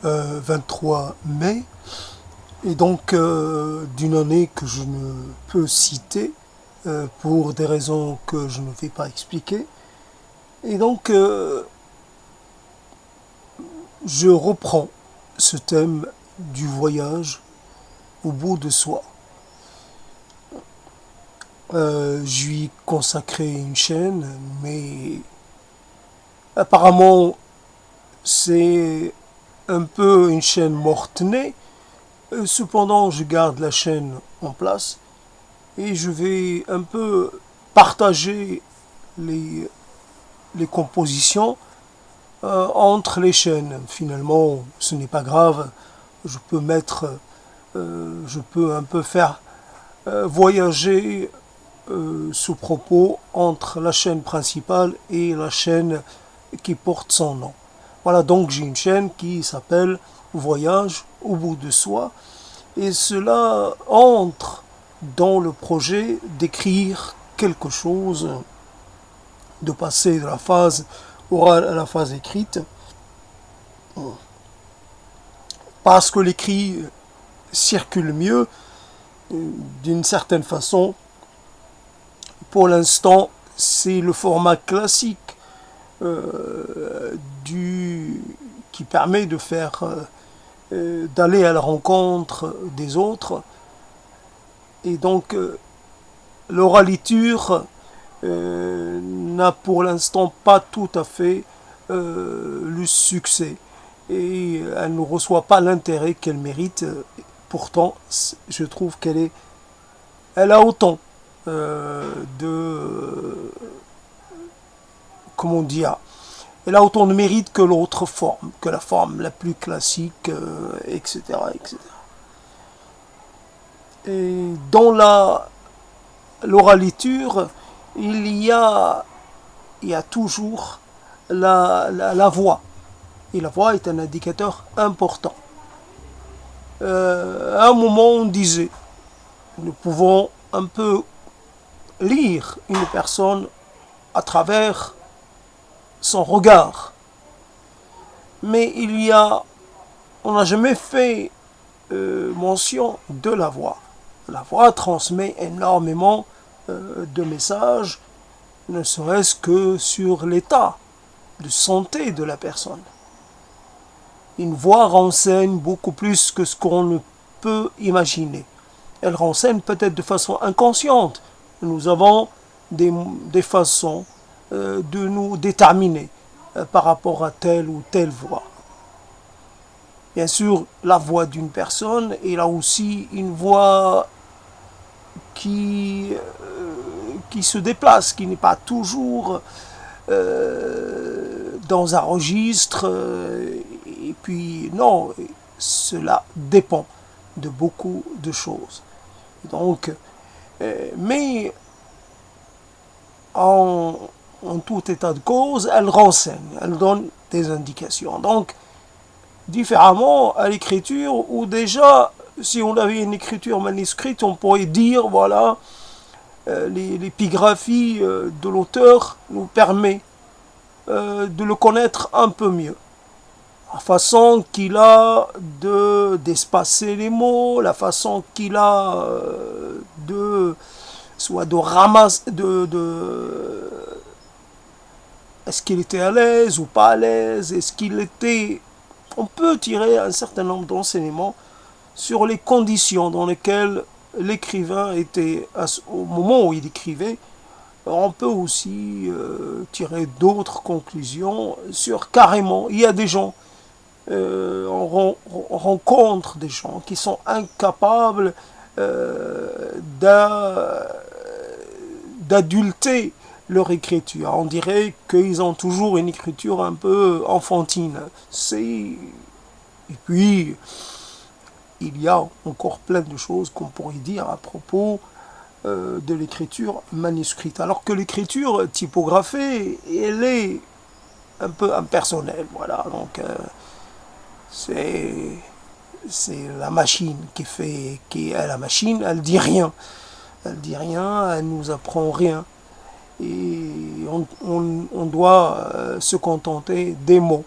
23 mai, et donc d'une année que je ne peux citer pour des raisons que je ne vais pas expliquer. Et donc je reprends ce thème du voyage au bout de soi. Je lui ai consacré une chaîne, mais apparemment c'est un peu une chaîne morte-née. Cependant, je garde la chaîne en place et je vais un peu partager les, les compositions entre les chaînes. Finalement, ce n'est pas grave. Je peux je peux un peu faire voyager ce propos entre la chaîne principale et la chaîne qui porte son nom. Voilà, donc j'ai une chaîne qui s'appelle Voyage au bout de soi, et cela entre dans le projet d'écrire quelque chose, de passer de la phase orale à la phase écrite, parce que l'écrit circule mieux d'une certaine façon. Pour l'instant, c'est le format classique qui permet de faire d'aller à la rencontre des autres, et donc l'oraliture n'a pour l'instant pas tout à fait le succès, et elle ne reçoit pas l'intérêt qu'elle mérite. Pourtant, je trouve elle a autant de, comment dire, elle a autant de mérite que l'autre forme, que la forme la plus classique, etc., etc. Et dans l'oraliture, il y a toujours la voix. Et la voix est un indicateur important. À un moment, on disait, nous pouvons un peu lire une personne à travers son regard. Mais on n'a jamais fait mention de la voix. La voix transmet énormément de messages, ne serait-ce que sur l'état de santé de la personne. Une voix renseigne beaucoup plus que ce qu'on ne peut imaginer. Elle renseigne peut-être de façon inconsciente. Nous avons des façons de nous déterminer par rapport à telle ou telle voix. Bien sûr, la voix d'une personne est là aussi une voix qui se déplace, qui n'est pas toujours dans un registre. Et puis, non, cela dépend de beaucoup de choses. Donc, mais en tout état de cause, elle renseigne, elle donne des indications. Donc, différemment à l'écriture, où déjà, si on avait une écriture manuscrite, on pourrait dire, voilà, l'épigraphie de l'auteur nous permet de le connaître un peu mieux. La façon qu'il a d'espacer les mots, la façon qu'il a soit de ramasser, est-ce qu'il était à l'aise ou pas à l'aise, est-ce qu'il était... On peut tirer un certain nombre d'enseignements sur les conditions dans lesquelles l'écrivain était au moment où il écrivait. On peut aussi tirer d'autres conclusions sur carrément, il y a des gens, on rencontre des gens qui sont incapables d'adulter leur écriture. On dirait qu'ils ont toujours une écriture un peu enfantine. Et puis, il y a encore plein de choses qu'on pourrait dire à propos de l'écriture manuscrite. Alors que l'écriture typographée, elle est un peu impersonnelle. Voilà, donc c'est la machine la machine, elle dit rien. Elle dit rien, elle nous apprend rien. Et on doit se contenter des mots.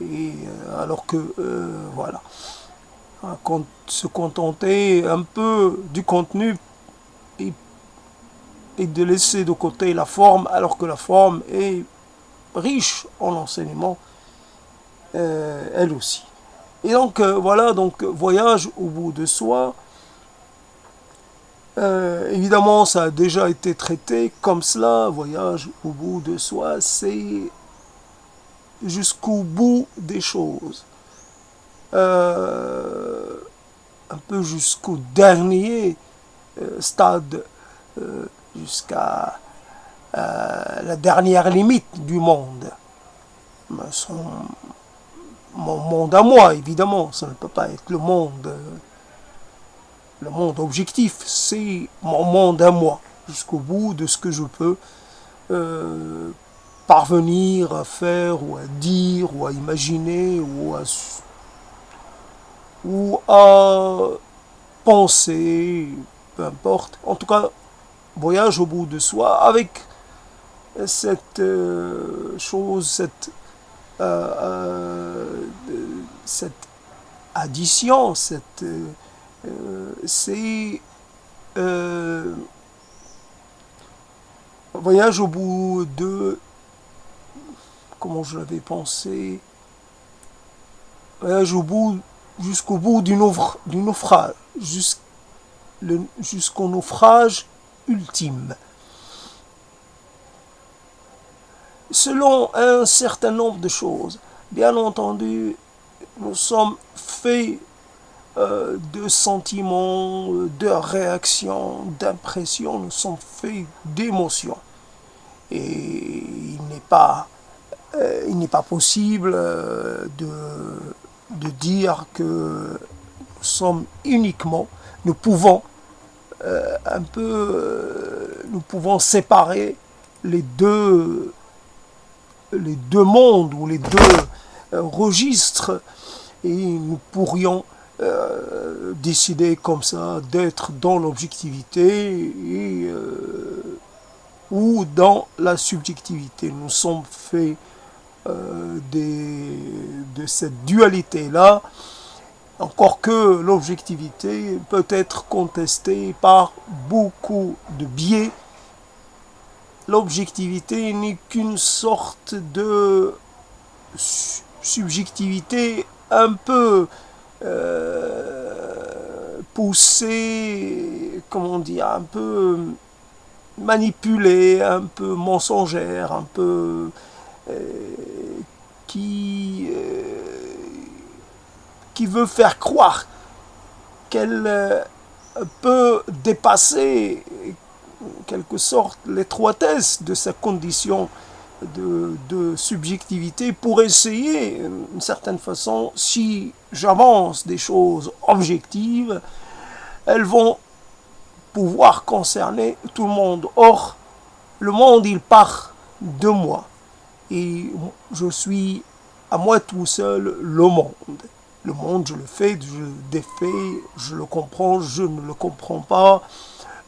Et alors que, voilà, se contenter un peu du contenu et, et de laisser de côté la forme, alors que la forme est riche en enseignement, elle aussi. Et donc, voilà, donc, voyage au bout de soi. Évidemment, ça a déjà été traité comme cela. Voyage au bout de soi, c'est jusqu'au bout des choses. Euh, un peu jusqu'au dernier stade, euh, jusqu'à la dernière limite du monde. Son, mon monde à moi, évidemment, ça ne peut pas être le monde objectif, c'est mon monde à moi, jusqu'au bout de ce que je peux euh, parvenir à faire ou à dire ou à imaginer ou à penser, peu importe. En tout cas, voyage au bout de soi avec cette chose, cette addition, c'est voyage au bout de, comment je l'avais pensé, voyage au bout, jusqu'au bout du naufrage, jusqu'au naufrage ultime. Selon un certain nombre de choses, bien entendu, nous sommes faits de sentiments, de réactions, d'impressions, nous sommes faits d'émotions. Et il n'est pas possible de dire que nous sommes uniquement, nous pouvons nous pouvons séparer les deux, les deux mondes ou les deux registres et nous pourrions décider comme ça d'être dans l'objectivité ou dans la subjectivité. Nous sommes faits de cette dualité-là, encore que l'objectivité peut être contestée par beaucoup de biais. L'objectivité n'est qu'une sorte de subjectivité un peu poussée, comment dire, un peu manipulée, un peu mensongère, un peu qui, qui veut faire croire qu'elle peut dépasser en quelque sorte l'étroitesse de sa condition de subjectivité pour essayer, d'une certaine façon, si j'avance des choses objectives, elles vont pouvoir concerner tout le monde. Or, le monde, il part de moi. Et je suis à moi tout seul le monde. Le monde, je le fais, je le défais, je le comprends, je ne le comprends pas,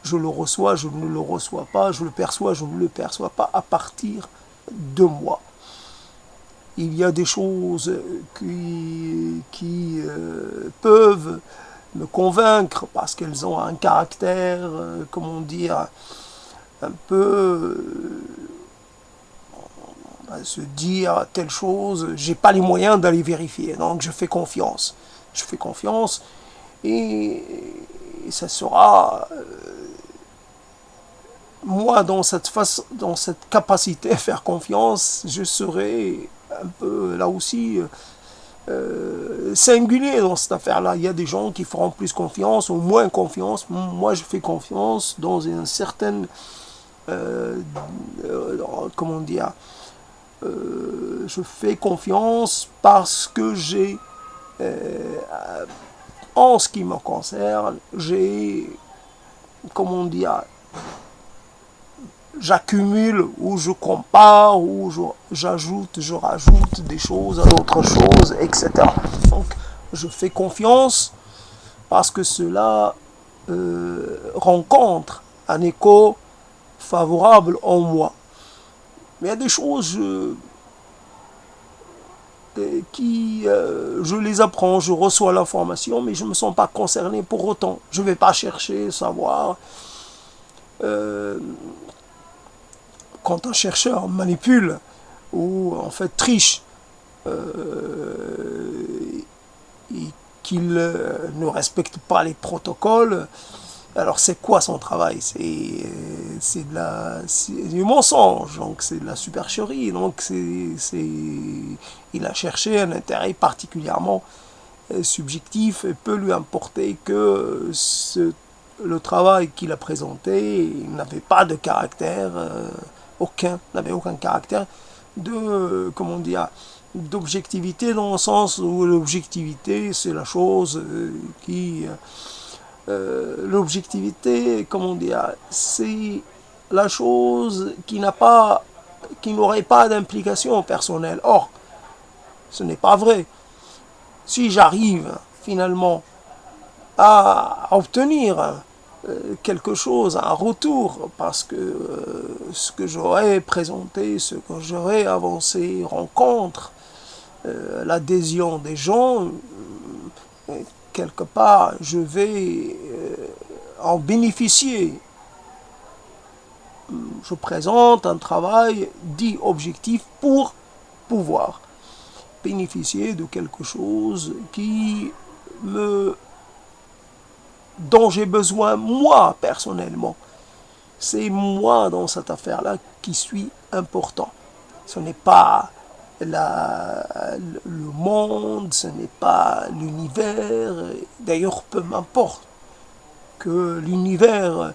je le reçois, je ne le reçois pas, je le perçois, je ne le perçois pas à partir de moi. Il y a des choses qui peuvent me convaincre parce qu'elles ont un caractère, comment dire, un peu se dire telle chose, j'ai pas les moyens d'aller vérifier, donc je fais confiance. Je fais confiance et ça sera moi dans cette capacité à faire confiance, je serai un peu là aussi singulier dans cette affaire-là. Il y a des gens qui feront plus confiance ou moins confiance. Moi, je fais confiance dans une certaine comment dire, je fais confiance parce que j'ai, en ce qui me concerne, j'ai, comment dire, j'accumule ou je compare ou j'ajoute, je rajoute des choses à d'autres choses, etc. Donc, je fais confiance parce que cela rencontre un écho favorable en moi. Mais il y a des je les apprends, je reçois l'information, mais je ne me sens pas concerné pour autant. Je ne vais pas chercher, savoir. Quand un chercheur manipule ou en fait triche, et qu'il ne respecte pas les protocoles, alors c'est quoi son travail? C'est du mensonge, donc c'est de la supercherie, donc il a cherché un intérêt particulièrement subjectif et peut lui importer que le travail qu'il a présenté n'avait pas de caractère, n'avait aucun caractère de, comment dire, d'objectivité, dans le sens où l'objectivité c'est la chose l'objectivité, comment dire, c'est la chose qui n'aurait pas d'implication personnelle. Or, ce n'est pas vrai. Si j'arrive finalement à obtenir quelque chose, un retour, parce que ce que j'aurais présenté, ce que j'aurais avancé rencontre l'adhésion des gens, quelque part je vais en bénéficier. Je présente un travail dit objectif pour pouvoir bénéficier de quelque chose dont j'ai besoin moi personnellement. C'est moi dans cette affaire-là qui suis important. Ce n'est pas le monde, ce n'est pas l'univers. D'ailleurs, peu m'importe que l'univers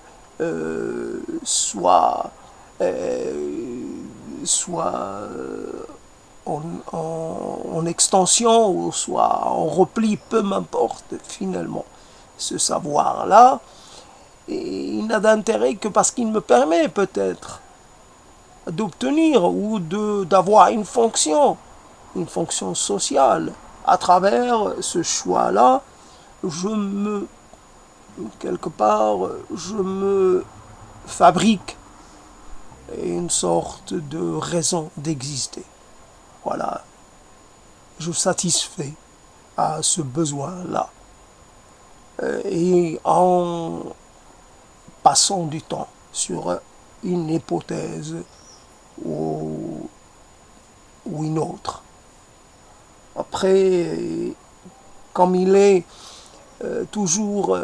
soit en extension ou soit en repli, peu m'importe finalement. Ce savoir-là, il n'a d'intérêt que parce qu'il me permet peut-être d'obtenir ou d'avoir une fonction sociale. À travers ce choix-là, quelque part, je me fabrique une sorte de raison d'exister. Voilà, je satisfais à ce besoin-là. Et en passant du temps sur une hypothèse ou une autre. Après, comme il est toujours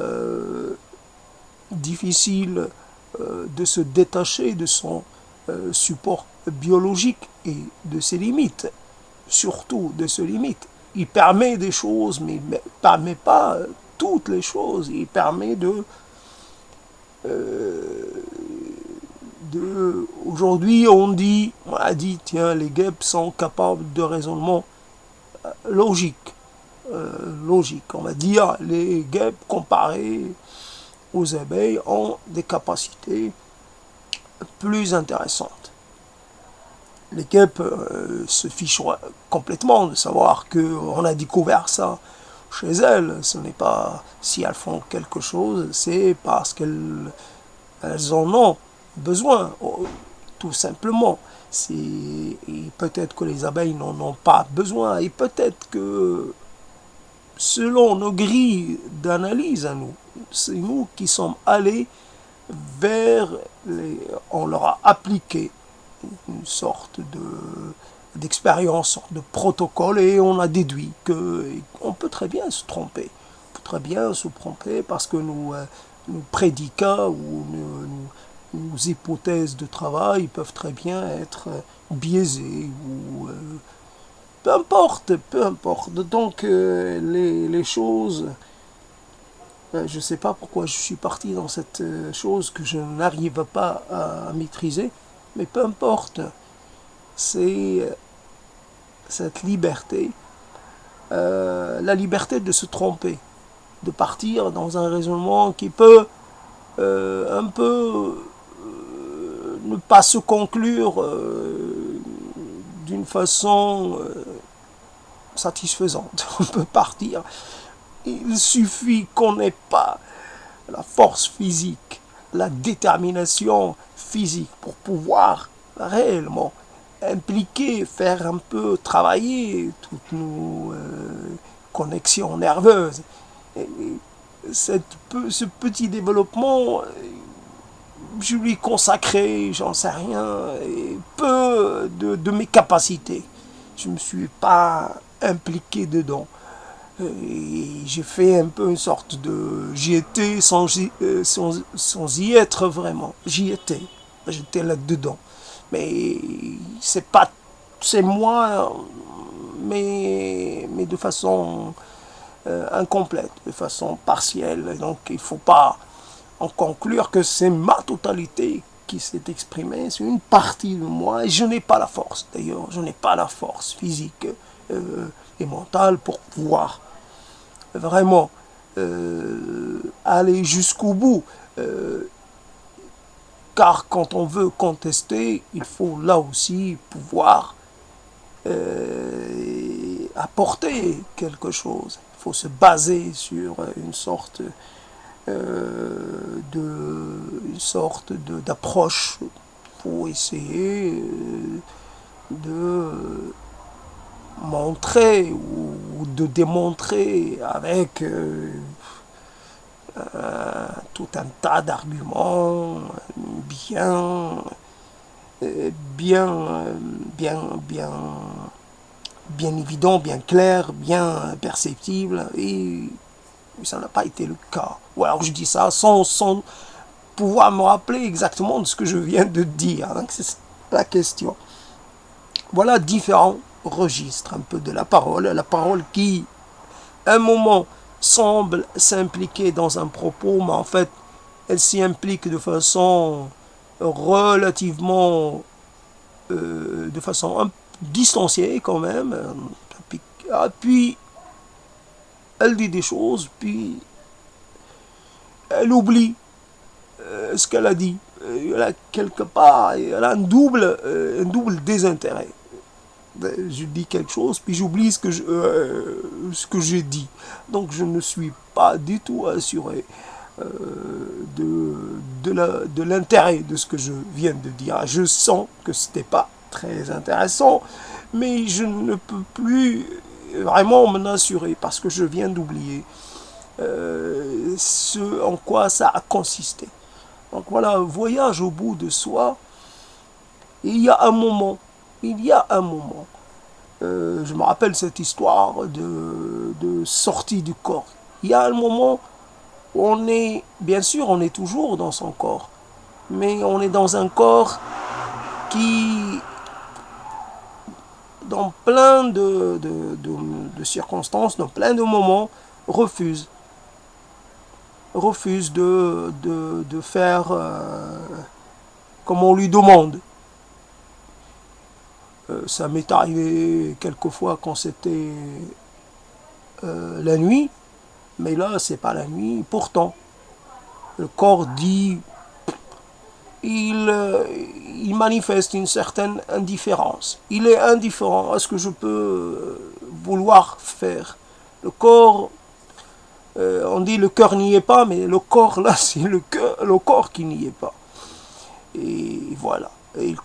difficile de se détacher de son support biologique et de ses limites, surtout de ses limites. Il permet des choses, mais il ne permet pas toutes les choses. Il permet aujourd'hui on a dit, tiens, les guêpes sont capables de raisonnement logique. On va dire, les guêpes comparées aux abeilles ont des capacités plus intéressantes. Les guêpes se fichent complètement de savoir qu'on a découvert ça chez elles. Ce n'est pas si elles font quelque chose, c'est parce qu'elles en ont besoin, tout simplement. Et peut-être que les abeilles n'en ont pas besoin, et peut-être que selon nos grilles d'analyse à nous, c'est nous qui sommes allés on leur a appliqué une sorte d'expérience, de protocole, et on a déduit qu'on peut très bien se tromper. On peut très bien se tromper parce que nos prédicats ou nos hypothèses de travail peuvent très bien être biaisées ou peu importe. Donc les choses, je ne sais pas pourquoi je suis parti dans cette chose que je n'arrive pas à maîtriser, mais peu importe. C'est cette liberté, la liberté de se tromper, de partir dans un raisonnement qui peut un peu ne pas se conclure d'une façon satisfaisante. On peut partir. Il suffit qu'on n'ait pas la force physique, la détermination physique pour pouvoir réellement impliquer, faire un peu travailler toutes nos connexions nerveuses. Et ce petit développement, je lui consacrais, j'en sais rien, peu de mes capacités. Je ne me suis pas impliqué dedans. Et j'ai fait un peu une sorte de... J'y étais sans y être vraiment. J'y étais. J'étais là-dedans. Mais c'est pas... C'est moi, mais de façon incomplète, de façon partielle. Donc il ne faut pas en conclure que c'est ma totalité qui s'est exprimée. C'est une partie de moi et je n'ai pas la force. D'ailleurs, je n'ai pas la force physique et mentale pour pouvoir vraiment aller jusqu'au bout. Car quand on veut contester, il faut là aussi pouvoir apporter quelque chose. Il faut se baser sur une sorte d'approche pour essayer de montrer ou de démontrer avec tout un tas d'arguments bien, bien, bien, bien, bien évidents, bien clairs, bien perceptibles, et ça n'a pas été le cas. Ou alors je dis ça sans pouvoir me rappeler exactement de ce que je viens de dire. Donc c'est la question. Voilà différents registres un peu de la parole qui, à un moment, semble s'impliquer dans un propos, mais en fait, elle s'y implique de façon relativement, de façon un peu distanciée quand même. Puis, elle dit des choses, puis elle oublie ce qu'elle a dit. Elle a quelque part, elle a un double désintérêt. Je dis quelque chose, puis j'oublie ce que j'ai dit. Donc je ne suis pas du tout assuré de l'intérêt de ce que je viens de dire. Je sens que ce n'était pas très intéressant, mais je ne peux plus vraiment m'en assurer parce que je viens d'oublier ce en quoi ça a consisté. Donc voilà, voyage au bout de soi. Et il y a un moment, je me rappelle cette histoire de sortie du corps. Il y a un moment où on est, bien sûr, on est toujours dans son corps, mais on est dans un corps qui, dans plein de circonstances, dans plein de moments, refuse de faire comme on lui demande. Ça m'est arrivé quelquefois quand c'était la nuit, mais là c'est pas la nuit. Pourtant, le corps dit, il manifeste une certaine indifférence. Il est indifférent à ce que je peux vouloir faire. Le corps, on dit le cœur n'y est pas, mais le corps là c'est le corps qui n'y est pas. Et voilà. Et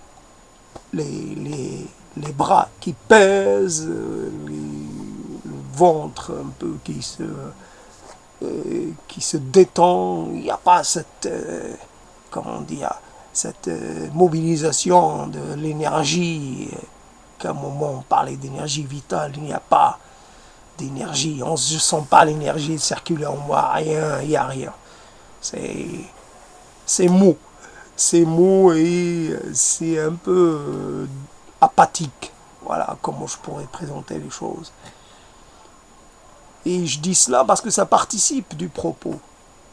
les bras qui pèsent, le ventre un peu qui se détend. Il n'y a pas cette, comment dire, cette mobilisation de l'énergie. Qu'à un moment on parlait d'énergie vitale, il n'y a pas d'énergie. On ne sent pas l'énergie circuler en moi, rien, il n'y a rien. C'est mou. C'est mou et c'est un peu apathique. Voilà comment je pourrais présenter les choses. Et je dis cela parce que ça participe du propos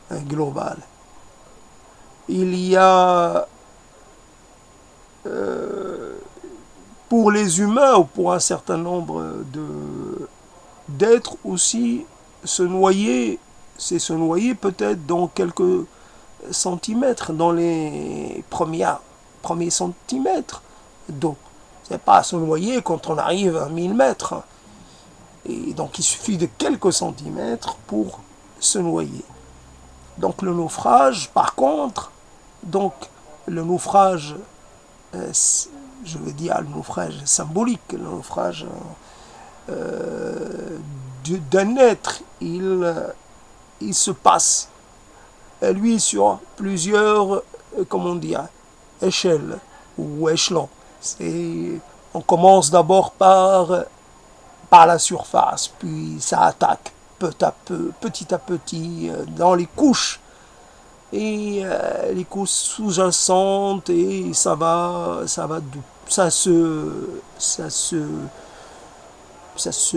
global. Il y a pour les humains ou pour un certain nombre d'êtres aussi, se noyer, c'est se noyer peut-être dans quelques centimètres, dans les premiers centimètres d'eau. C'est pas se noyer quand on arrive à 1000 mètres. Et donc il suffit de quelques centimètres pour se noyer. Donc le naufrage, par contre, donc le naufrage je veux dire le naufrage symbolique, le naufrage d'un être, il se passe, lui, sur plusieurs, comment dire, échelles ou échelons. On commence d'abord par la surface, puis ça attaque petit à petit, dans les couches, et les couches sous-jacentes, et ça se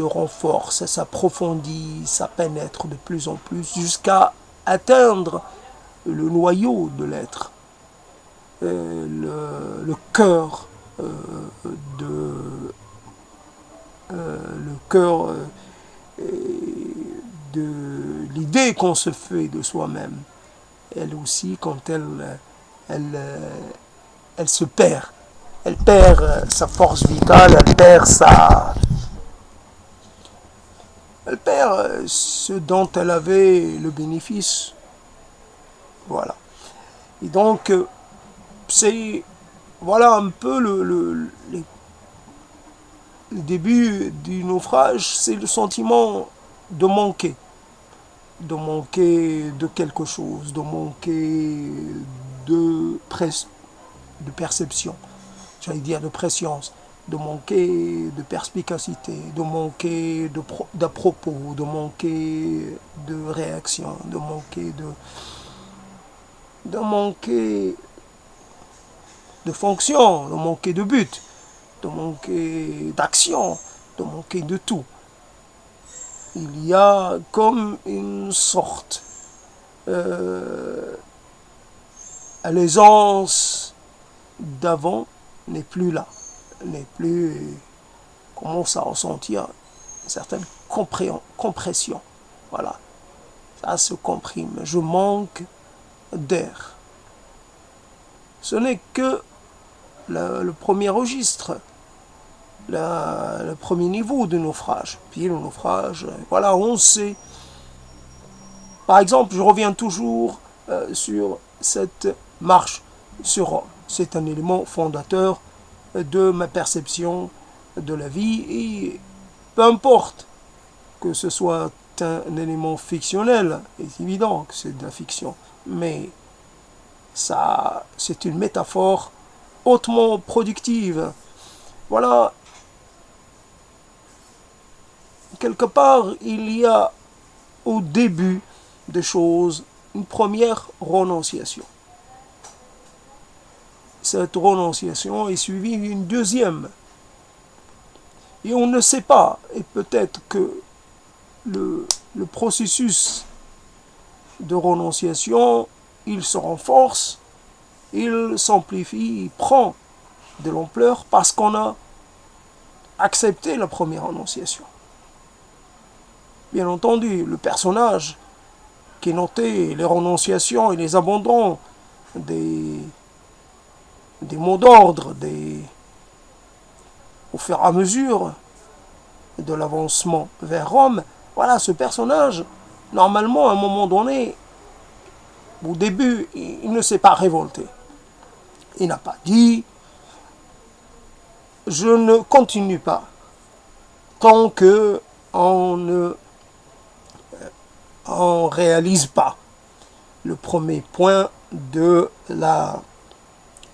renforce, ça s'approfondit, ça pénètre de plus en plus jusqu'à atteindre le noyau de l'être, le cœur le cœur de l'idée qu'on se fait de soi-même. Elle aussi, quand elle, elle se perd. Elle perd sa force vitale, elle perd ce dont elle avait le bénéfice. Voilà. Et donc, c'est voilà un peu le début du naufrage, c'est le sentiment de manquer de quelque chose, de manquer de, de perception, j'allais dire de préscience, de manquer de perspicacité, de manquer de propos, de manquer de réaction, de manquer de fonction, de manquer de but, de manquer d'action, de manquer de tout. Il y a comme une sorte l'aisance d'avant n'est plus là, n'est plus, commence à ressentir une certaine compression. Voilà, ça se comprime. Je manque d'air. Ce n'est que le premier registre, le premier niveau de naufrage. Puis le naufrage, voilà, on sait. Par exemple, je reviens toujours sur cette marche sur Rome. C'est un élément fondateur de ma perception de la vie, et peu importe que ce soit un élément fictionnel, c'est évident que c'est de la fiction, mais ça, c'est une métaphore hautement productive. Voilà, quelque part, il y a au début des choses une première renonciation. Cette renonciation est suivie d'une deuxième. Et on ne sait pas, et peut-être que le processus de renonciation, il se renforce, il s'amplifie, il prend de l'ampleur parce qu'on a accepté la première renonciation. Bien entendu, le personnage qui notait les renonciations et les abandons des mots d'ordre, au fur et à mesure de l'avancement vers Rome, voilà, ce personnage, normalement, à un moment donné, au début, il ne s'est pas révolté. Il n'a pas dit « je ne continue pas » tant que on ne réalise pas le premier point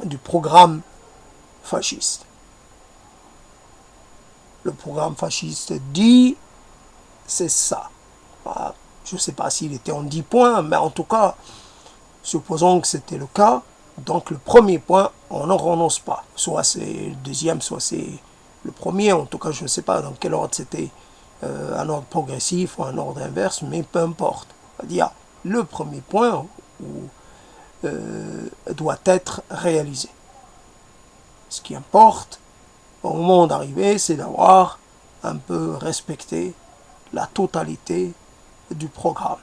du programme fasciste. Le programme fasciste dit c'est ça. Je ne sais pas s'il était en 10 points, mais en tout cas, supposons que c'était le cas, donc le premier point, on n'en renonce pas. Soit c'est le deuxième, soit c'est le premier. En tout cas, je ne sais pas dans quel ordre c'était, un ordre progressif ou un ordre inverse, mais peu importe. C'est-à-dire, le premier point doit être réalisé. Ce qui importe, au moment d'arriver, c'est d'avoir un peu respecté la totalité du programme.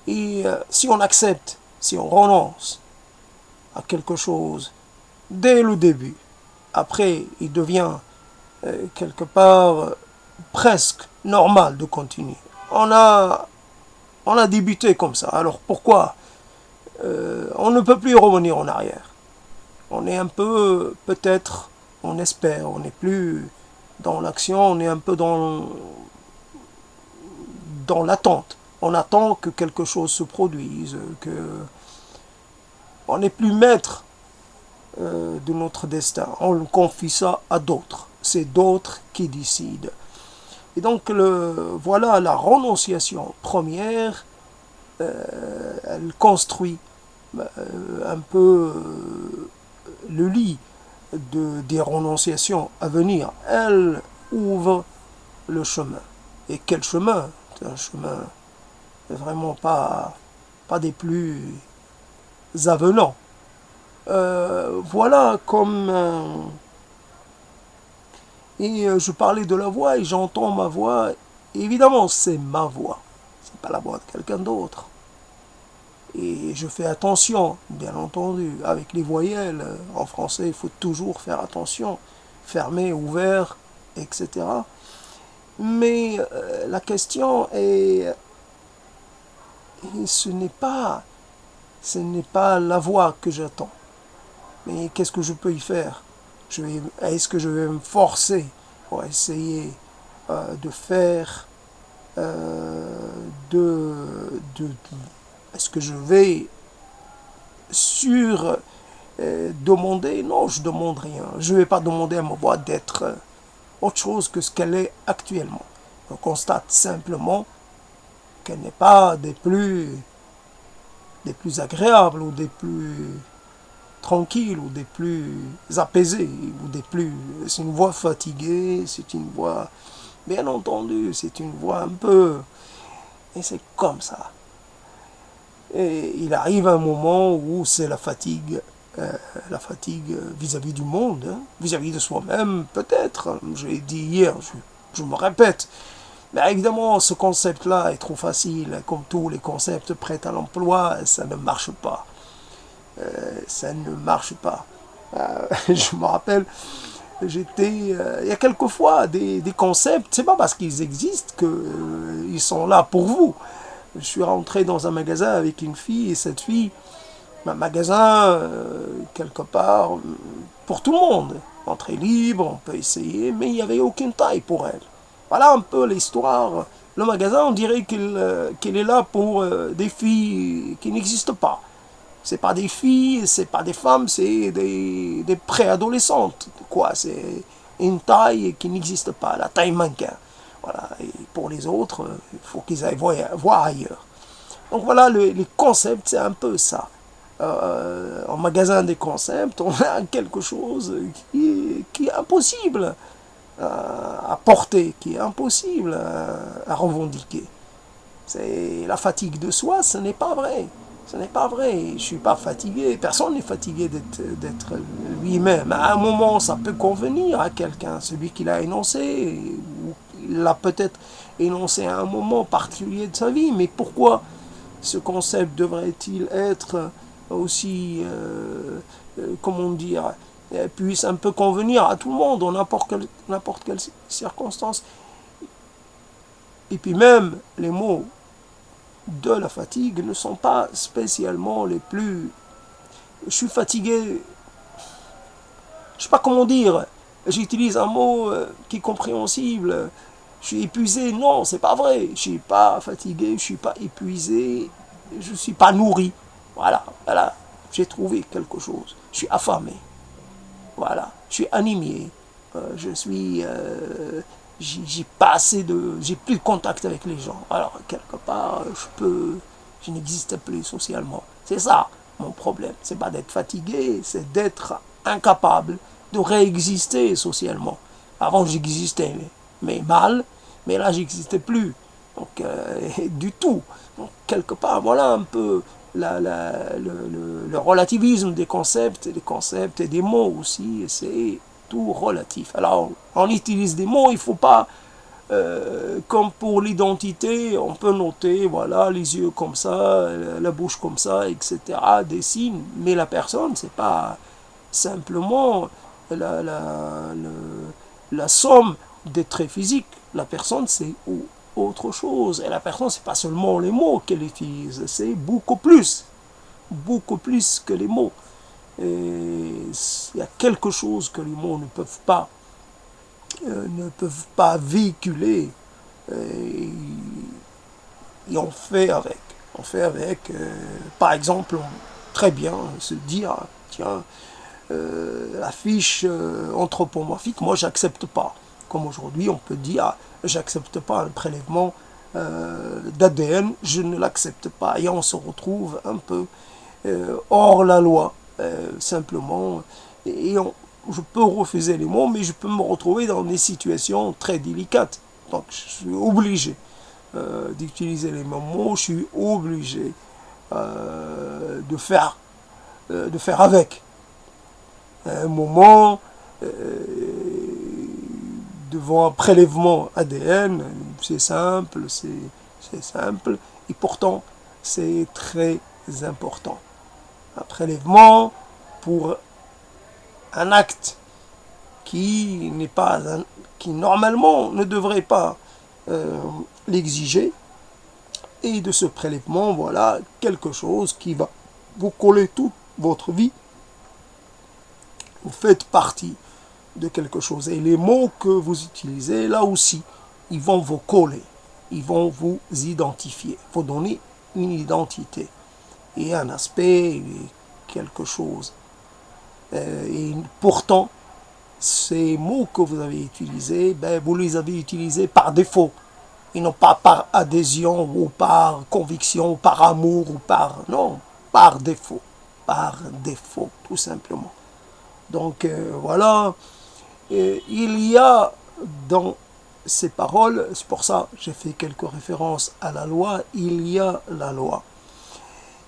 Et si on accepte, si on renonce à quelque chose dès le début, après il devient quelque part presque normal de continuer. On a débuté comme ça, alors pourquoi on ne peut plus revenir en arrière? On est un peu, peut-être, on espère, on n'est plus dans l'action, on est un peu dans l'attente. On attend que quelque chose se produise, que on n'est plus maître de notre destin. On confie ça à d'autres. C'est d'autres qui décident. Et donc, voilà la renonciation première, elle construit un peu le lit des renonciations à venir. Elle ouvre le chemin. Et quel chemin? C'est un chemin vraiment pas des plus avenants. Voilà comme... et je parlais de la voix et j'entends ma voix. Et évidemment, c'est ma voix. C'est pas la voix de quelqu'un d'autre. Et je fais attention, bien entendu, avec les voyelles. En français, il faut toujours faire attention. Fermé, ouvert, etc. Mais la question est... ce n'est pas la voix que j'attends. Mais qu'est-ce que je peux y faire? Est-ce que je vais me forcer pour essayer de faire est-ce que je vais demander? Non, je ne demande rien. Je ne vais pas demander à ma voix d'être autre chose que ce qu'elle est actuellement. Je constate simplement qu'elle n'est pas des plus agréables ou des plus tranquilles ou des plus apaisées ou des plus... C'est une voix fatiguée, c'est une voix... Bien entendu, c'est une voix un peu... Et c'est comme ça. Et il arrive un moment où c'est la fatigue vis-à-vis du monde, hein, vis-à-vis de soi-même, peut-être. Je l'ai dit hier, je me répète. Mais évidemment, ce concept-là est trop facile. Comme tous les concepts prêts à l'emploi, ça ne marche pas. Ça ne marche pas. Je me rappelle, il y a quelquefois des concepts, c'est pas parce qu'ils existent qu'ils sont là pour vous. Je suis rentré dans un magasin avec une fille et cette fille, un magasin quelque part pour tout le monde. Entrée libre, on peut essayer, mais il n'y avait aucune taille pour elle. Voilà un peu l'histoire. Le magasin, on dirait qu'il est là pour des filles qui n'existent pas. C'est pas des filles, c'est pas des femmes, c'est des préadolescentes. Quoi, c'est une taille qui n'existe pas, la taille mannequin. Voilà. Et pour les autres, il faut qu'ils aillent voir ailleurs. Donc voilà, les concepts, c'est un peu ça. En magasin des concepts, on a quelque chose qui est impossible à porter, qui est impossible à revendiquer. C'est la fatigue de soi, ce n'est pas vrai. Ce n'est pas vrai. Je ne suis pas fatigué. Personne n'est fatigué d'être lui-même. À un moment, ça peut convenir à quelqu'un. Celui qui l'a énoncé, ou il l'a peut-être énoncé à un moment particulier de sa vie. Mais pourquoi ce concept devrait-il être aussi, comment dire, puisse un peu convenir à tout le monde, dans n'importe quelle circonstance. Et puis même, les mots de la fatigue ne sont pas spécialement les plus... Je suis fatigué, je ne sais pas comment dire, j'utilise un mot qui est compréhensible, je suis épuisé, non, c'est pas vrai, je ne suis pas fatigué, je ne suis pas épuisé, je ne suis pas nourri, voilà, j'ai trouvé quelque chose, je suis affamé, voilà, je suis animé, je suis... j'ai plus de contact avec les gens. Alors, quelque part, je n'existe plus socialement. C'est ça, mon problème. C'est pas d'être fatigué, c'est d'être incapable de réexister socialement. Avant, j'existais, mais mal, mais là, j'existais plus. Donc, du tout. Donc, quelque part, voilà un peu le relativisme des concepts et des mots aussi. C'est tout relatif. Alors, on utilise des mots, il ne faut pas, comme pour l'identité, on peut noter, voilà, les yeux comme ça, la bouche comme ça, etc., des signes, mais la personne, c'est pas simplement la somme des traits physiques. La personne, c'est autre chose. Et la personne, c'est pas seulement les mots qu'elle utilise, c'est beaucoup plus que les mots. Et il y a quelque chose que les mots ne peuvent pas véhiculer. Et, et on fait avec. On fait avec, par exemple, très bien se dire, tiens, la fiche anthropomorphique, moi j'accepte pas. Comme aujourd'hui, on peut dire, j'accepte pas un prélèvement d'ADN, je ne l'accepte pas. Et on se retrouve un peu hors la loi, simplement. Et je peux refuser les mots, mais je peux me retrouver dans des situations très délicates. Donc je suis obligé d'utiliser les mêmes mots, je suis obligé de faire avec. À un moment, devant un prélèvement ADN, c'est simple, c'est simple, et pourtant c'est très important. Un prélèvement pour un acte qui n'est pas qui normalement ne devrait pas l'exiger, et de ce prélèvement, voilà quelque chose qui va vous coller toute votre vie. Vous faites partie de quelque chose. Et les mots que vous utilisez, là aussi, ils vont vous coller. Ils vont vous identifier. Vous donner une identité. Et un aspect, quelque chose. Et pourtant, ces mots que vous avez utilisés, ben, vous les avez utilisés par défaut. Et non pas par adhésion, ou par conviction, ou par amour, ou par... Non, par défaut. Par défaut, tout simplement. Donc voilà, il y a dans ces paroles, c'est pour ça que j'ai fait quelques références à la loi, il y a la loi.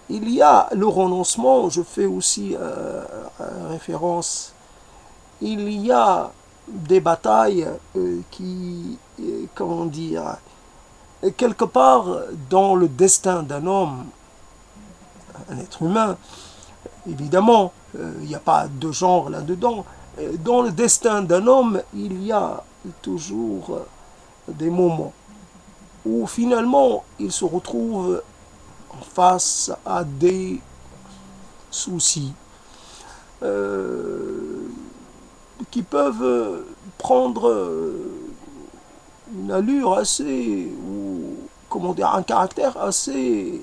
Il y a le renoncement, je fais aussi référence. Il y a des batailles qui, comment dire, quelque part dans le destin d'un homme, un être humain, évidemment, il n'y a pas de genre là-dedans. Dans le destin d'un homme, il y a toujours des moments où finalement il se retrouve face à des soucis qui peuvent prendre une allure assez, ou comment dire, un caractère assez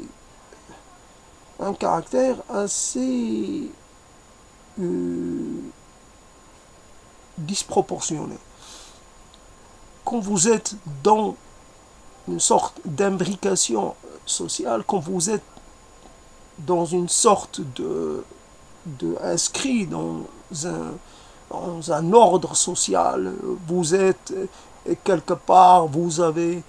disproportionné. Quand vous êtes dans une sorte d'imbrication sociale, quand vous êtes dans une sorte inscrit dans un ordre social, vous êtes quelque part, vous avez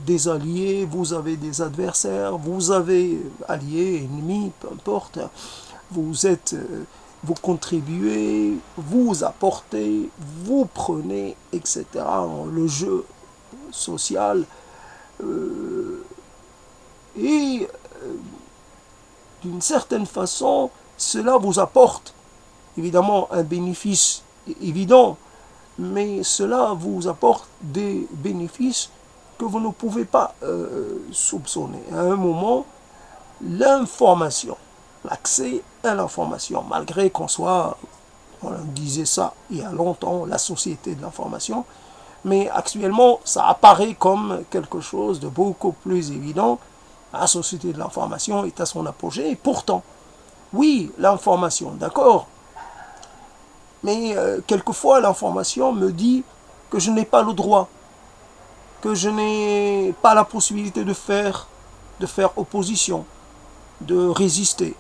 des alliés, vous avez des adversaires, vous avez alliés, ennemis, peu importe, vous contribuez, vous apportez, vous prenez, etc. Le jeu social et d'une certaine façon, cela vous apporte évidemment un bénéfice évident, mais cela vous apporte des bénéfices que vous ne pouvez pas soupçonner. À un moment, l'information, l'accès à l'information, malgré qu'on soit, on disait ça il y a longtemps, la société de l'information, mais actuellement, ça apparaît comme quelque chose de beaucoup plus évident. La société de l'information est à son apogée, et pourtant, oui, l'information, d'accord, mais quelquefois l'information me dit que je n'ai pas le droit, que je n'ai pas la possibilité de faire opposition, de résister,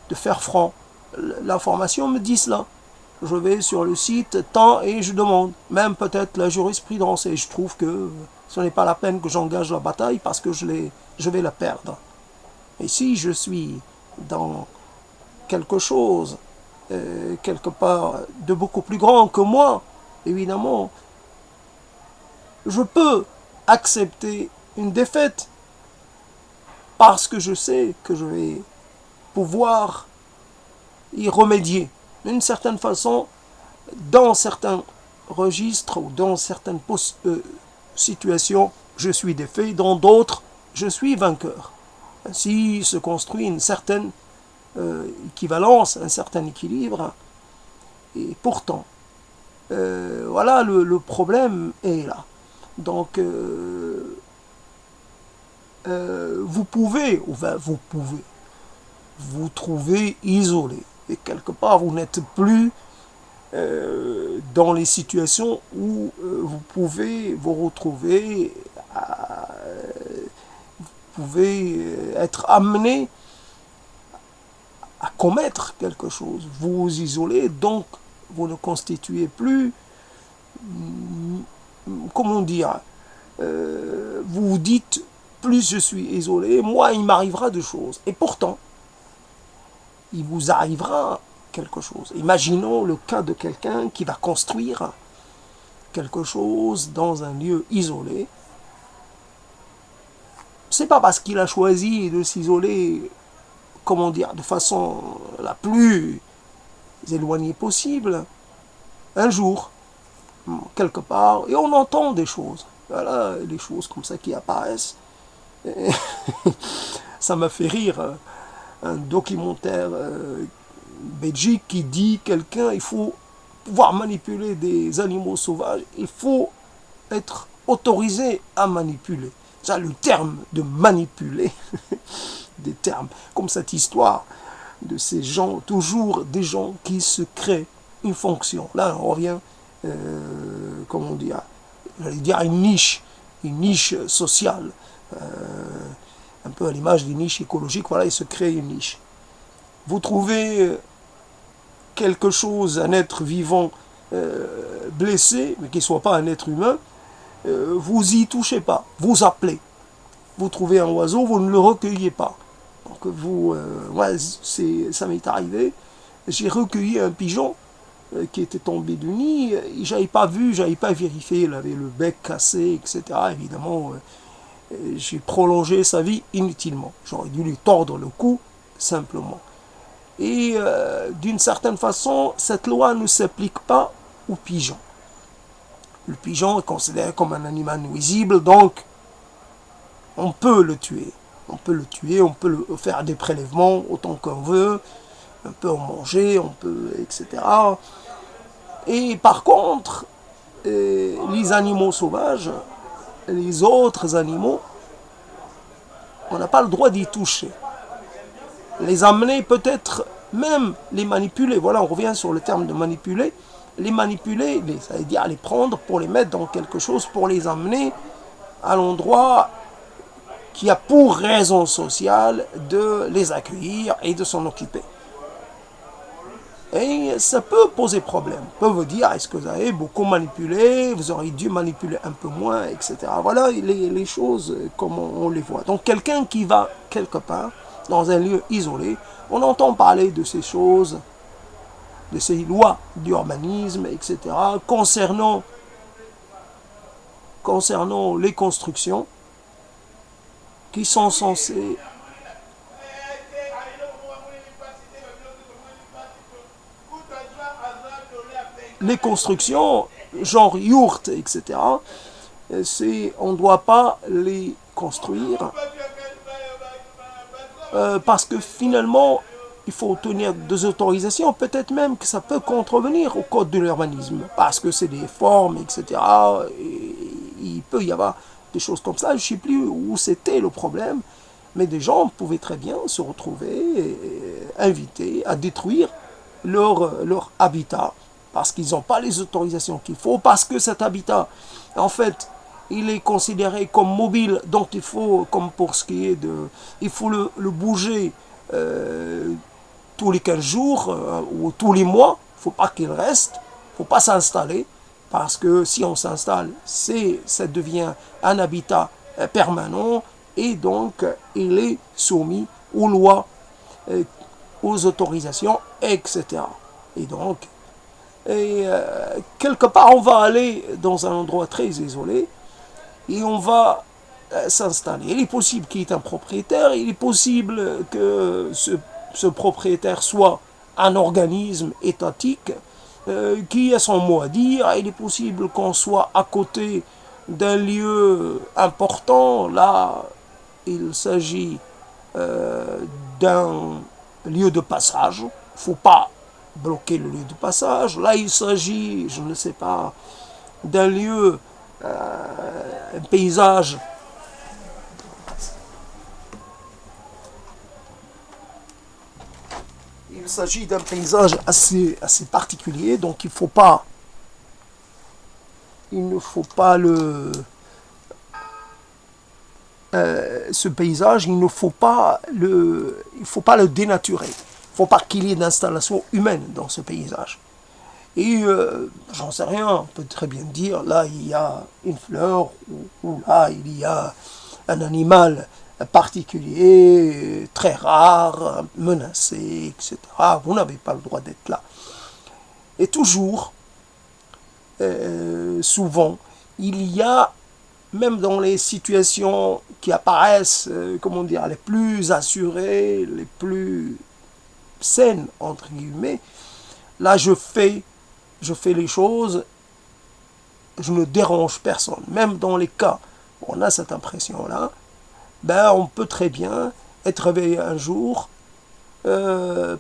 de faire front. L'information me dit cela. Je vais sur le site tant et je demande, même peut-être la jurisprudence, et je trouve que ce n'est pas la peine que j'engage la bataille parce que je vais la perdre. Et si je suis dans quelque chose, quelque part de beaucoup plus grand que moi, évidemment, je peux accepter une défaite parce que je sais que je vais pouvoir y remédier. D'une certaine façon, dans certains registres ou dans certaines situations, je suis défait, dans d'autres, je suis vainqueur. Ainsi se construit une certaine équivalence, un certain équilibre. Et pourtant, voilà, le problème est là. Donc, vous pouvez vous trouver isolé. Et quelque part, vous n'êtes plus dans les situations où vous pouvez vous retrouver, vous pouvez être amené à commettre quelque chose. Vous vous isolez, donc vous ne constituez plus, comment dire, vous vous dites, plus je suis isolé, moins il m'arrivera de choses. Et pourtant, il vous arrivera quelque chose. Imaginons le cas de quelqu'un qui va construire quelque chose dans un lieu isolé. C'est pas parce qu'il a choisi de s'isoler, comment dire, de façon la plus éloignée possible. Un jour, quelque part, et on entend des choses. Voilà, des choses comme ça qui apparaissent. Et ça m'a fait rire. Un documentaire belgique qui dit quelqu'un, il faut pouvoir manipuler des animaux sauvages, il faut être autorisé à manipuler. Ça, le terme de manipuler, des termes comme cette histoire de ces gens, toujours des gens qui se créent une fonction. Là, on revient, comment dire, j'allais dire une niche sociale, un peu à l'image des niches écologiques. Voilà, ils se créent une niche. Vous trouvez quelque chose, un être vivant blessé, mais qui ne soit pas un être humain, vous y touchez pas, vous appelez. Vous trouvez un oiseau, vous ne le recueillez pas. Donc vous, ça m'est arrivé, j'ai recueilli un pigeon qui était tombé du nid, j'avais pas vu, j'avais pas vérifié, il avait le bec cassé, etc. Évidemment, j'ai prolongé sa vie inutilement. J'aurais dû lui tordre le cou, simplement. Et d'une certaine façon, cette loi ne s'applique pas aux pigeons. Le pigeon est considéré comme un animal nuisible, donc on peut le tuer. On peut le tuer, on peut faire des prélèvements autant qu'on veut, on peut en manger, on peut, etc. Et par contre, les animaux sauvages, les autres animaux, on n'a pas le droit d'y toucher. Les amener, peut-être même les manipuler. Voilà, on revient sur le terme de manipuler. Les manipuler, ça veut dire les prendre pour les mettre dans quelque chose, pour les amener à l'endroit qui a pour raison sociale de les accueillir et de s'en occuper. Et ça peut poser problème. On peut vous dire, est-ce que vous avez beaucoup manipulé, vous auriez dû manipuler un peu moins, etc. Voilà les choses comme on les voit. Donc quelqu'un qui va quelque part, dans un lieu isolé, on entend parler de ces choses, de ces lois d'urbanisme, etc. Concernant les constructions qui sont censées les constructions, genre yourtes, etc., on ne doit pas les construire parce que finalement, il faut obtenir des autorisations, peut-être même que ça peut contrevenir au code de l'urbanisme, parce que c'est des formes, etc. Et il peut y avoir des choses comme ça, je ne sais plus où c'était le problème, mais des gens pouvaient très bien se retrouver invités à détruire leur habitat, parce qu'ils n'ont pas les autorisations qu'il faut, parce que cet habitat, en fait, il est considéré comme mobile, donc il faut, comme pour ce qui est de... il faut le bouger tous les 15 jours ou tous les mois, il ne faut pas qu'il reste, il ne faut pas s'installer, parce que si on s'installe, ça devient un habitat permanent, et donc il est soumis aux lois, aux autorisations, etc. Et donc, quelque part, on va aller dans un endroit très isolé, et on va s'installer. Il est possible qu'il y ait un propriétaire, il est possible que ce propriétaire soit un organisme étatique qui a son mot à dire. Il est possible qu'on soit à côté d'un lieu important. Là, il s'agit d'un lieu de passage. Il ne faut pas bloquer le lieu de passage. Là, il s'agit, je ne sais pas, d'un lieu, un paysage. Il s'agit d'un paysage assez particulier, donc il ne faut pas ce paysage, il ne faut pas le dénaturer. Il ne faut pas qu'il y ait d'installation humaine dans ce paysage. Et j'en sais rien, on peut très bien dire, là il y a une fleur, ou là il y a un animal particulier, très rare, menacé, etc. Vous n'avez pas le droit d'être là. Et toujours, souvent, il y a, même dans les situations qui apparaissent, comment dire, les plus assurées, les plus saines, entre guillemets, là je fais les choses, je ne dérange personne. Même dans les cas où on a cette impression-là, ben on peut très bien être réveillé un jour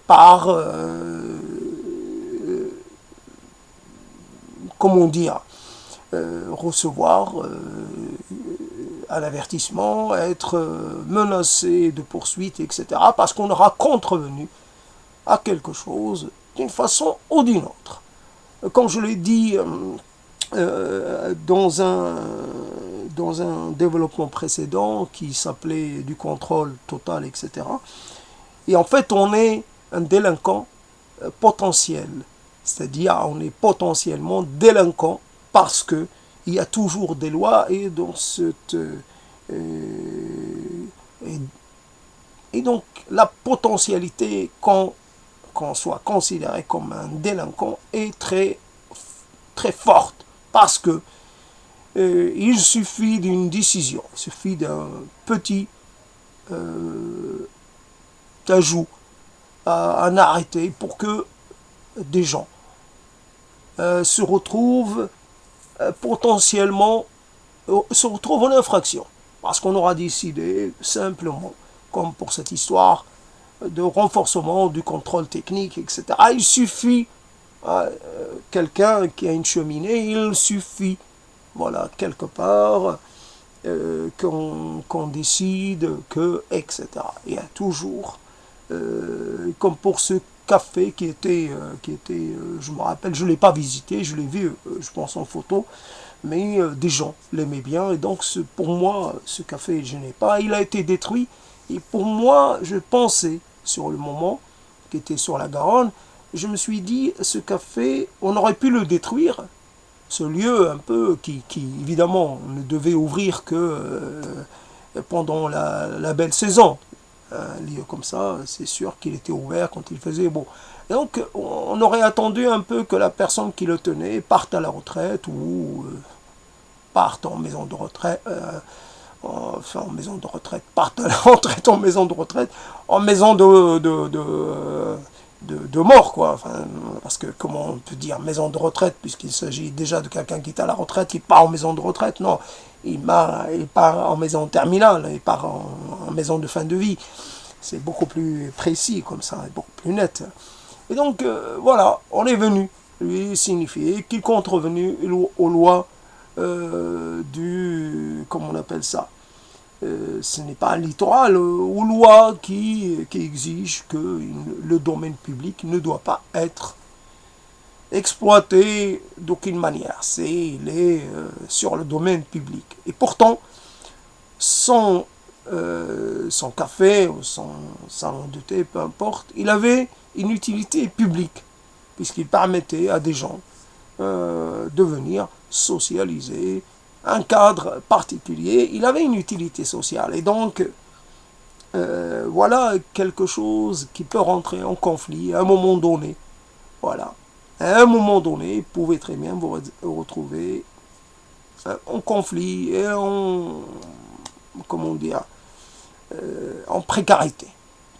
par, comment dire, recevoir un avertissement, être menacé de poursuite, etc. Parce qu'on aura contrevenu à quelque chose d'une façon ou d'une autre. Comme je l'ai dit dans un développement précédent qui s'appelait du contrôle total, etc. Et en fait, on est un délinquant potentiel. C'est-à-dire, on est potentiellement délinquant parce que il y a toujours des lois et dans cette et donc la potentialité qu'on soit considéré comme un délinquant est très forte parce que il suffit d'une décision, il suffit d'un petit ajout à un arrêté pour que des gens se retrouvent potentiellement se retrouvent en infraction parce qu'on aura décidé simplement, comme pour cette histoire de renforcement du contrôle technique, etc. Il suffit quelqu'un qui a une cheminée, il suffit, voilà, quelque part, qu'on décide que, etc. Il y a toujours, comme pour ce café je me rappelle, je ne l'ai pas visité, je l'ai vu, je pense en photo, mais des gens l'aimaient bien, et donc pour moi, ce café, je n'ai pas, il a été détruit, et pour moi, je pensais, sur le moment, qui était sur la Garonne, je me suis dit, ce café, on aurait pu le détruire, ce lieu un peu qui évidemment ne devait ouvrir que pendant la belle saison. Un lieu comme ça, c'est sûr qu'il était ouvert quand il faisait beau. Et donc on aurait attendu un peu que la personne qui le tenait parte à la retraite ou parte en maison de retraite. Enfin, en maison de retraite, parte à la retraite en maison de retraite, en maison de mort, quoi. Enfin, parce que comment on peut dire maison de retraite, puisqu'il s'agit déjà de quelqu'un qui est à la retraite, il part en maison de retraite, non. Il part en maison terminale, il part en maison de fin de vie. C'est beaucoup plus précis comme ça, beaucoup plus net. Et donc, voilà, on est venu lui signifier qu'il contrevenu aux lois comment on appelle ça, ce n'est pas un littoral, aux lois qui exigent que le domaine public ne doit pas être exploité d'aucune manière. Il est sur le domaine public. Et pourtant, son café ou son salon de thé, peu importe, il avait une utilité publique, puisqu'il permettait à des gens de venir socialiser, un cadre particulier, il avait une utilité sociale. Et donc, voilà quelque chose qui peut rentrer en conflit à un moment donné. Voilà. À un moment donné, vous pouvez très bien vous retrouver en conflit et comment dire, en précarité.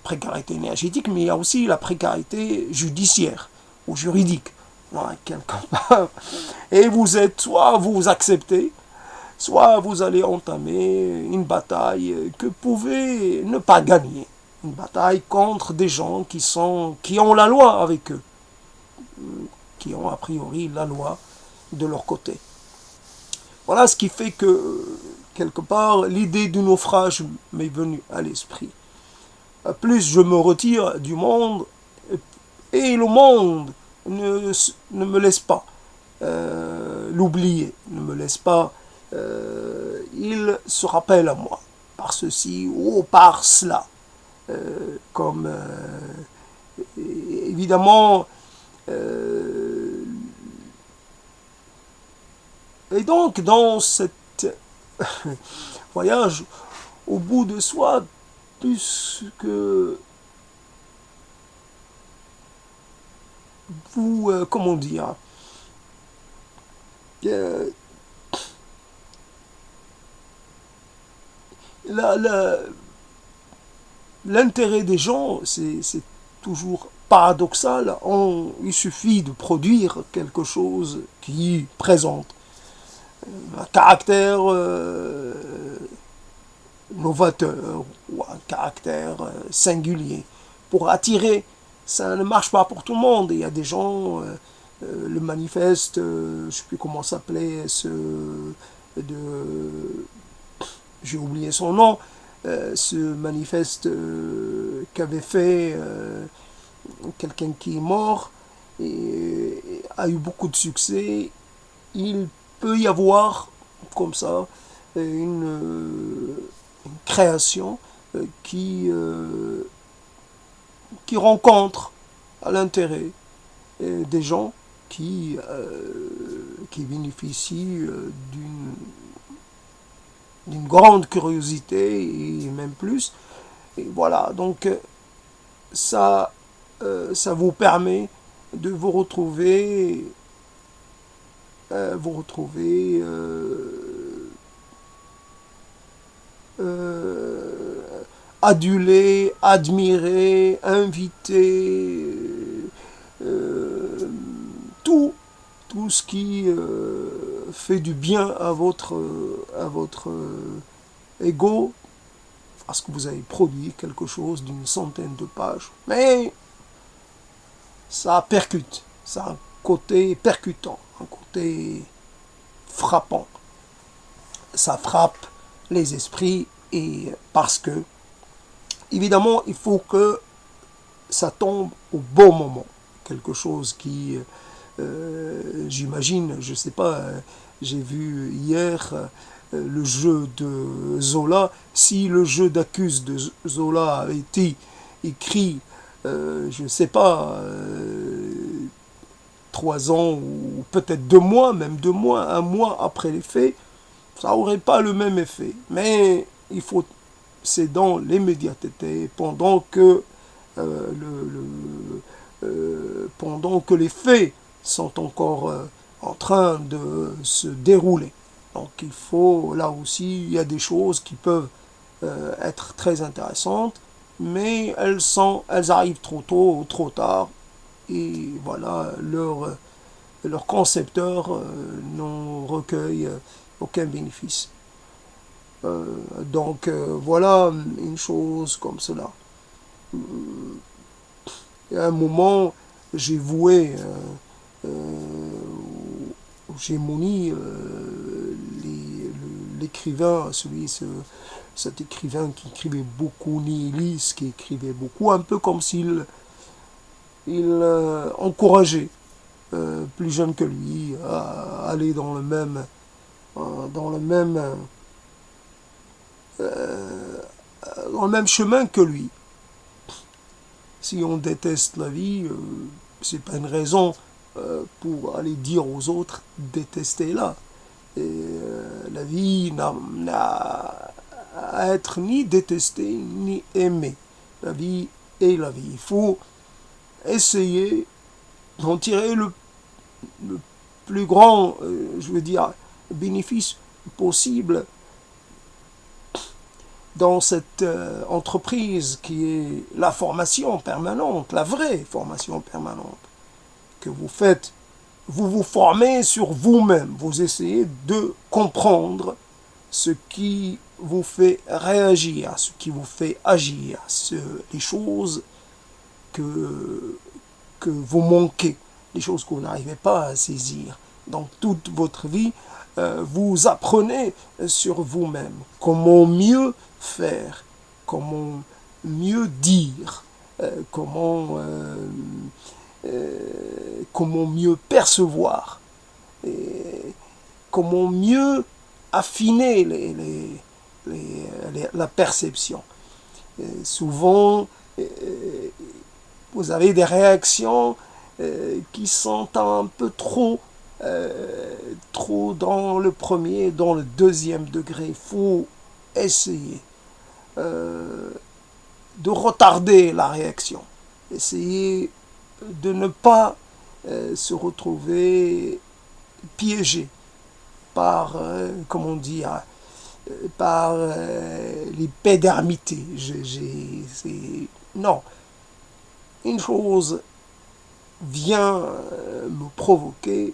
Précarité énergétique, mais il y a aussi la précarité judiciaire ou juridique. Voilà, quelque part. Et soit vous acceptez, soit vous allez entamer une bataille que vous pouvez ne pas gagner. une bataille contre des gens qui ont la loi avec eux, qui ont a priori la loi de leur côté. Voilà ce qui fait que, quelque part, l'idée du naufrage m'est venue à l'esprit. Plus je me retire du monde, et le monde ne me laisse pas l'oublier, ne me laisse pas, il se rappelle à moi, par ceci ou par cela. Comme évidemment, et donc dans cet voyage au bout de soi, plus que vous, comment dire, euh, l'intérêt des gens, c'est toujours paradoxal. Il suffit de produire quelque chose qui présente un caractère novateur ou un caractère singulier pour attirer. Ça ne marche pas pour tout le monde. Il y a des gens, le manifeste, je ne sais plus comment s'appelait, j'ai oublié son nom, ce manifeste qu'avait fait quelqu'un qui est mort et a eu beaucoup de succès. Il peut y avoir comme ça une création qui rencontre à l'intérêt des gens qui bénéficient d'une grande curiosité et même plus. Et voilà, donc ça vous permet de vous retrouver adulé, admiré, invité, tout, tout ce qui fait du bien à votre ego, parce que vous avez produit quelque chose d'une centaine de pages. Mais ça percute, ça a un côté percutant, un côté frappant. Ça frappe les esprits et parce que, évidemment, il faut que ça tombe au bon moment. Quelque chose qui, j'imagine, je ne sais pas, j'ai vu hier le jeu de Zola. Si le jeu d'accuse de Zola avait été écrit, je ne sais pas, 3 ans ou peut-être 2 mois, même 2 mois, un mois après les faits, ça n'aurait pas le même effet. Mais il faut, c'est dans l'immédiateté, pendant que les faits sont encore en train de se dérouler. Donc il faut, là aussi, il y a des choses qui peuvent être très intéressantes, mais elles arrivent trop tôt ou trop tard, et voilà, leur concepteur n'en recueille aucun bénéfice. Donc voilà une chose comme cela. À un moment, j'ai voué, j'ai muni l'écrivain, cet écrivain qui écrivait beaucoup, nihiliste, qui écrivait beaucoup, un peu comme s'il encourageait plus jeunes que lui à aller dans le même chemin que lui. Si on déteste la vie, c'est pas une raison pour aller dire aux autres détestez-la. La vie n'a à être ni détestée ni aimée. La vie est la vie. Il faut essayer d'en tirer le plus grand, je veux dire, bénéfice possible dans cette entreprise qui est la formation permanente, la vraie formation permanente que vous faites. Vous vous formez sur vous-même, vous essayez de comprendre ce qui vous fait réagir, ce qui vous fait agir, les choses que, que vous manquez, les choses que vous n'arrivez pas à saisir. Dans toute votre vie, vous apprenez sur vous-même comment mieux faire, comment mieux dire, comment mieux percevoir, et comment mieux affiner la perception. Souvent, vous avez des réactions qui sont un peu trop dans le premier, dans le deuxième degré. Il faut essayer de retarder la réaction. Essayer de ne pas se retrouver piégé par, comment on dit, par l'épidermité. Non. Une chose vient me provoquer.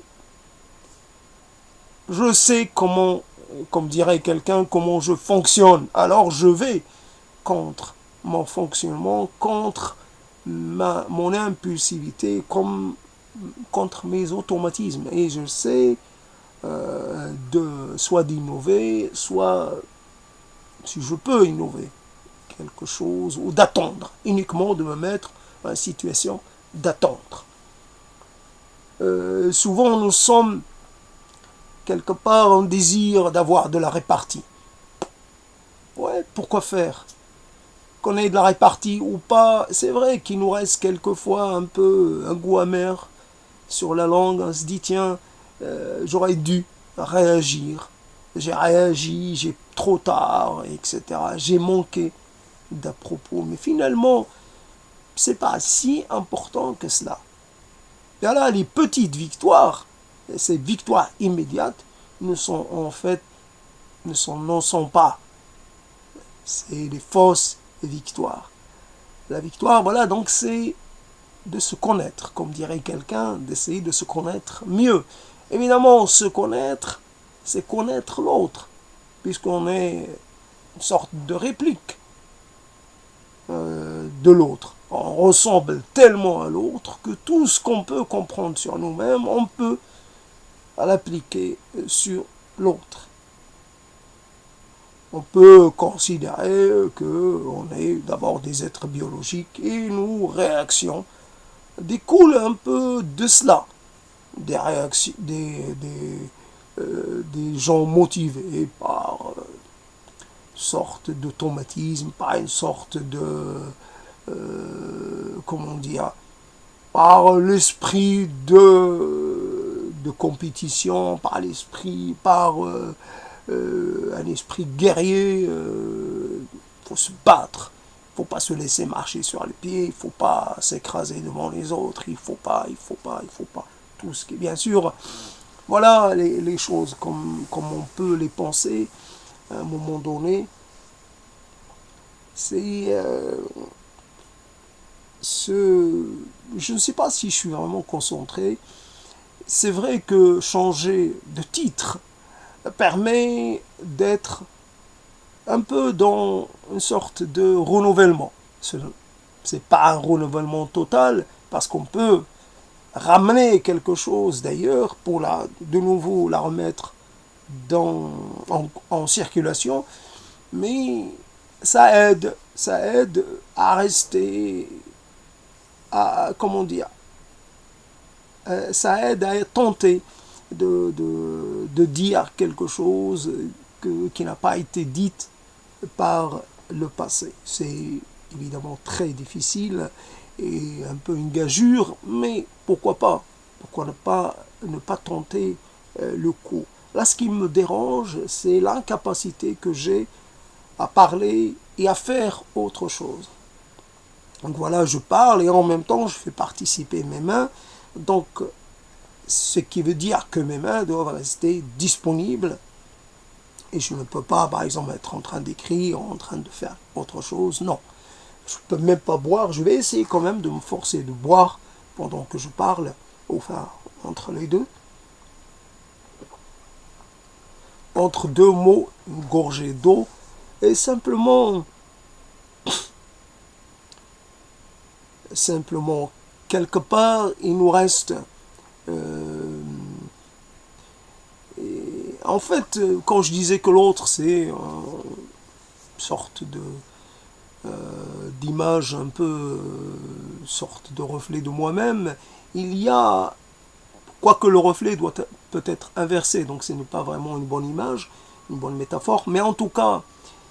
Je sais comment, comme dirait quelqu'un, comment je fonctionne. Alors je vais contre mon fonctionnement, contre mon impulsivité, contre mes automatismes. Et je sais soit d'innover, soit, si je peux innover quelque chose, ou d'attendre, uniquement de me mettre dans la situation d'attendre. Souvent nous sommes quelque part en désir d'avoir de la répartie. Ouais, pourquoi faire? Qu'on ait de la répartie ou pas, c'est vrai qu'il nous reste quelquefois un peu un goût amer sur la langue. On se dit, tiens, j'aurais dû réagir. J'ai réagi, j'ai trop tard, etc. J'ai manqué d'à propos. Mais finalement, c'est pas si important que cela. Et là, les petites victoires, ces victoires immédiates, ne sont pas. C'est des fausses victoires. La victoire, voilà, donc c'est de se connaître, comme dirait quelqu'un, d'essayer de se connaître mieux. Évidemment, se connaître, c'est connaître l'autre, puisqu'on est une sorte de réplique de l'autre. On ressemble tellement à l'autre que tout ce qu'on peut comprendre sur nous-mêmes, on peut l'appliquer sur l'autre. On peut considérer qu'on est d'abord des êtres biologiques et nos réactions découlent un peu de cela. Des réactions, des gens motivés par une sorte d'automatisme, par une sorte de comment dire, par l'esprit de compétition, par un esprit guerrier. Faut se battre, faut pas se laisser marcher sur les pieds, il faut pas s'écraser devant les autres, il faut pas tout ce qui est bien sûr. Voilà les choses comme on peut les penser à un moment donné. C'est je ne sais pas si je suis vraiment concentré. C'est vrai que changer de titre permet d'être un peu dans une sorte de renouvellement. C'est pas un renouvellement total, parce qu'on peut ramener quelque chose d'ailleurs pour de nouveau la remettre en circulation, mais ça aide à rester, comment dire, ça aide à tenter de dire quelque chose qui n'a pas été dit par le passé. C'est évidemment très difficile et un peu une gageure, mais pourquoi pas? Pourquoi ne pas tenter le coup? Là, ce qui me dérange, c'est l'incapacité que j'ai à parler et à faire autre chose. Donc voilà, je parle et en même temps, je fais participer mes mains. Donc, ce qui veut dire que mes mains doivent rester disponibles. Et je ne peux pas, par exemple, être en train d'écrire, en train de faire autre chose. Non. Je ne peux même pas boire. Je vais essayer quand même de me forcer de boire pendant que je parle, enfin, entre les deux. entre deux mots, une gorgée d'eau, et simplement quelque part, il nous reste en fait, quand je disais que l'autre c'est une sorte de d'image un peu sorte de reflet de moi-même, il y a, quoique le reflet doit peut-être inversé, donc ce n'est pas vraiment une bonne image, une bonne métaphore, mais en tout cas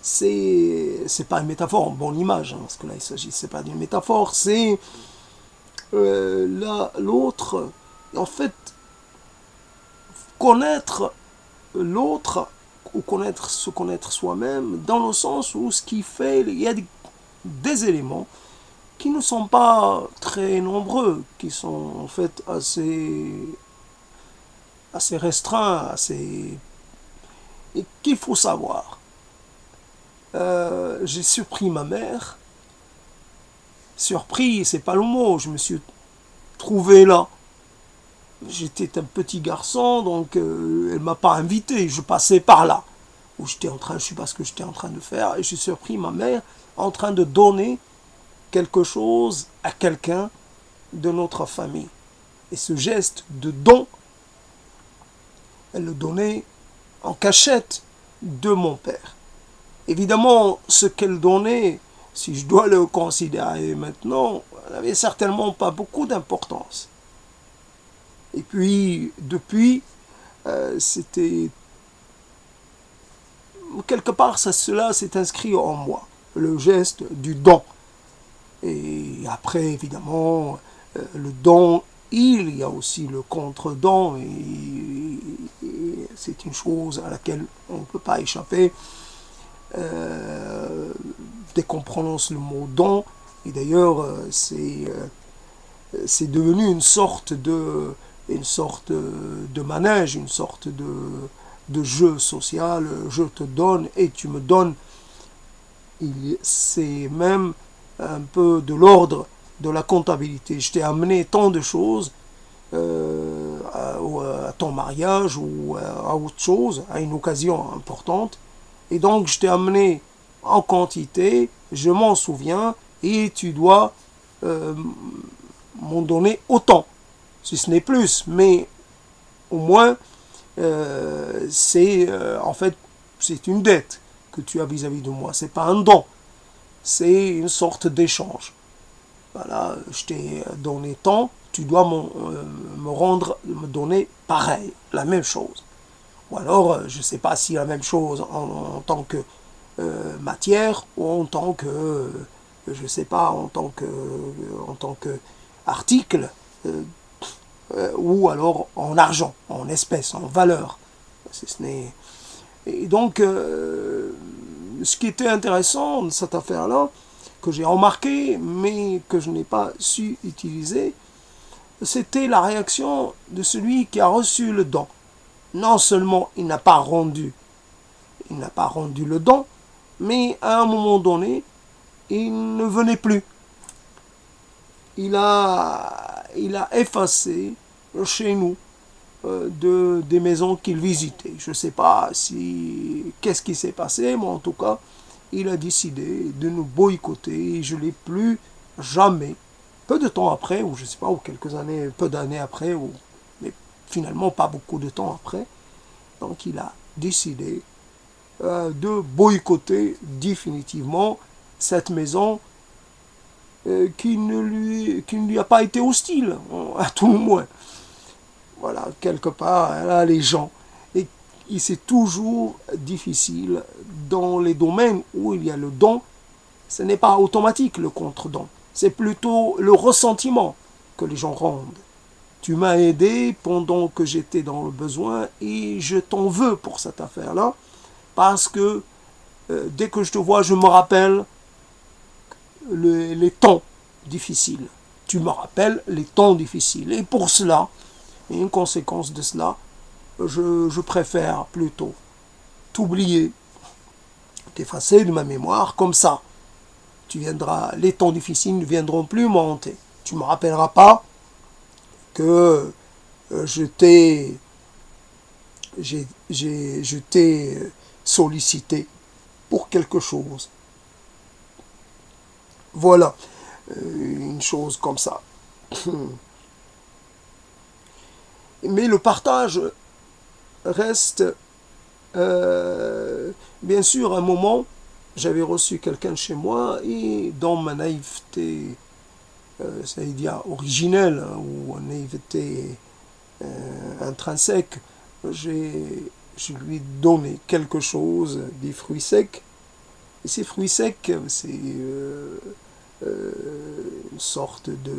c'est pas une métaphore, une bonne image, hein, parce que là il s'agissait pas d'une métaphore, c'est l'autre, en fait, connaître l'autre ou se connaître soi-même dans le sens où ce qui fait, il y a des éléments qui ne sont pas très nombreux, qui sont en fait assez restreints, et qu'il faut savoir. J'ai surpris ma mère. Surpris, c'est pas le mot, je me suis trouvé là. J'étais un petit garçon, donc elle m'a pas invité, je passais par là. Où j'étais en train, je sais pas ce que j'étais en train de faire, et j'ai surpris ma mère en train de donner quelque chose à quelqu'un de notre famille. Et ce geste de don, elle le donnait en cachette de mon père. Évidemment, ce qu'elle donnait, si je dois le considérer maintenant, n'avait certainement pas beaucoup d'importance. Et puis, depuis, c'était... Quelque part, cela s'est inscrit en moi, le geste du don. Et après, évidemment, le don, il y a aussi le contre-don, et c'est une chose à laquelle on ne peut pas échapper. Dès qu'on prononce le mot don, et d'ailleurs, c'est devenu une sorte de manège, une sorte de jeu social. Je te donne et tu me donnes. C'est même un peu de l'ordre de la comptabilité. Je t'ai amené tant de choses à ton mariage ou à autre chose, à une occasion importante. Et donc je t'ai amené en quantité, je m'en souviens, et tu dois m'en donner autant, si ce n'est plus. Mais au moins, en fait, c'est une dette que tu as vis-à-vis de moi. C'est pas un don, c'est une sorte d'échange. Voilà, je t'ai donné tant, tu dois me donner pareil, la même chose. Ou alors, je ne sais pas si la même chose en tant que matière ou en tant que, je ne sais pas, en tant que article, ou alors en argent, en espèces, en valeur. Et donc, ce qui était intéressant de cette affaire-là, que j'ai remarqué, mais que je n'ai pas su utiliser, c'était la réaction de celui qui a reçu le don. Non seulement il n'a pas rendu le don, mais à un moment donné, il ne venait plus. Il a effacé chez nous des maisons qu'il visitait. Je ne sais pas qu'est-ce qui s'est passé, mais en tout cas, il a décidé de nous boycotter et je ne l'ai plus jamais. Peu de temps après, ou je ne sais pas, ou peu d'années après, mais finalement pas beaucoup de temps après, donc il a décidé de boycotter définitivement cette maison qui ne lui a pas été hostile, à tout le moins. Voilà, quelque part, là, les gens. Et c'est toujours difficile dans les domaines où il y a le don. Ce n'est pas automatique le contre-don. C'est plutôt le ressentiment que les gens rendent. Tu m'as aidé pendant que j'étais dans le besoin et je t'en veux pour cette affaire-là. Parce que dès que je te vois, je me rappelle les temps difficiles. Tu me rappelles les temps difficiles. Et pour cela, et une conséquence de cela, je préfère plutôt t'oublier, t'effacer de ma mémoire, comme ça. Les temps difficiles ne viendront plus me hanter. Tu ne me rappelleras pas que je t'ai je t'ai sollicité pour quelque chose. Voilà, une chose comme ça. Mais le partage reste, bien sûr, un moment, j'avais reçu quelqu'un chez moi et dans ma naïveté, c'est-à-dire originelle, hein, ou naïveté intrinsèque, je lui ai donné quelque chose, des fruits secs. Et ces fruits secs, c'est une sorte de,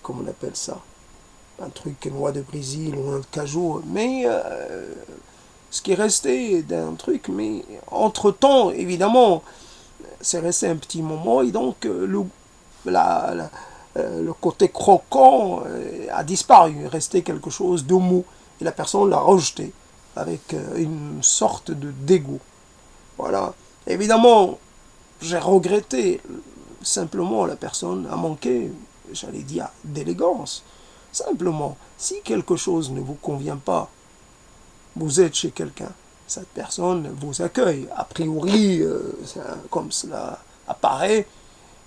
comment on appelle ça, un truc noix de Brésil ou un cajou, mais ce qui est resté d'un truc, mais entre-temps, évidemment, c'est resté un petit moment, et donc le côté croquant a disparu, il restait quelque chose de mou, et la personne l'a rejeté avec une sorte de dégoût. Voilà. Évidemment, j'ai regretté, simplement la personne a manqué, j'allais dire, d'élégance. Simplement, si quelque chose ne vous convient pas, vous êtes chez quelqu'un, cette personne vous accueille. A priori, comme cela apparaît,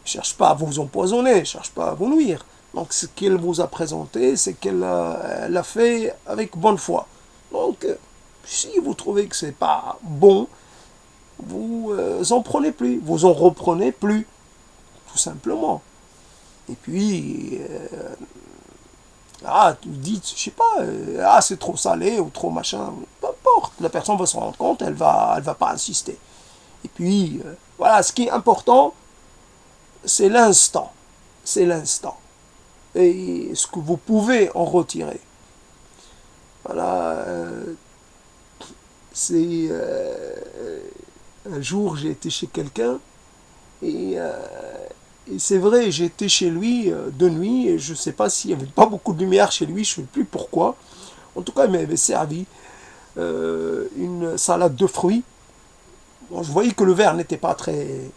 ne cherche pas à vous empoisonner, ne cherche pas à vous nuire. Donc ce qu'elle vous a présenté, c'est qu'elle l'a fait avec bonne foi. Donc si vous trouvez que c'est pas bon, vous en prenez plus, vous en reprenez plus, tout simplement. Et puis, vous dites, je sais pas, c'est trop salé ou trop machin, peu importe, la personne va se rendre compte, elle va pas insister. Et puis, voilà, ce qui est important, c'est l'instant. C'est l'instant. Et ce que vous pouvez en retirer. Voilà, c'est... un jour, j'ai été chez quelqu'un, et, et c'est vrai, j'ai été chez lui de nuit, et je ne sais pas s'il n'y avait pas beaucoup de lumière chez lui, je ne sais plus pourquoi. En tout cas, il m'avait servi une salade de fruits. Bon, je voyais que le verre n'était pas très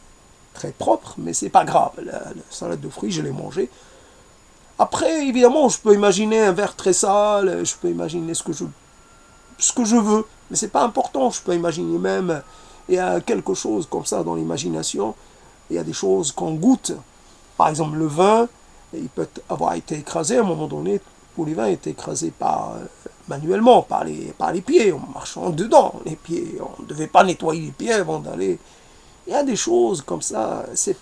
propre, mais c'est pas grave. La salade de fruits, je l'ai mangée. Après, évidemment, je peux imaginer un verre très sale, je peux imaginer ce que je veux, mais c'est pas important. Je peux imaginer même, il y a quelque chose comme ça dans l'imagination. Il y a des choses qu'on goûte. Par exemple, le vin, il peut avoir été écrasé à un moment donné. Tous les vins étaient écrasés manuellement, par les pieds, en marchant dedans. Les pieds, on ne devait pas nettoyer les pieds avant d'aller. Il y a des choses comme ça. Il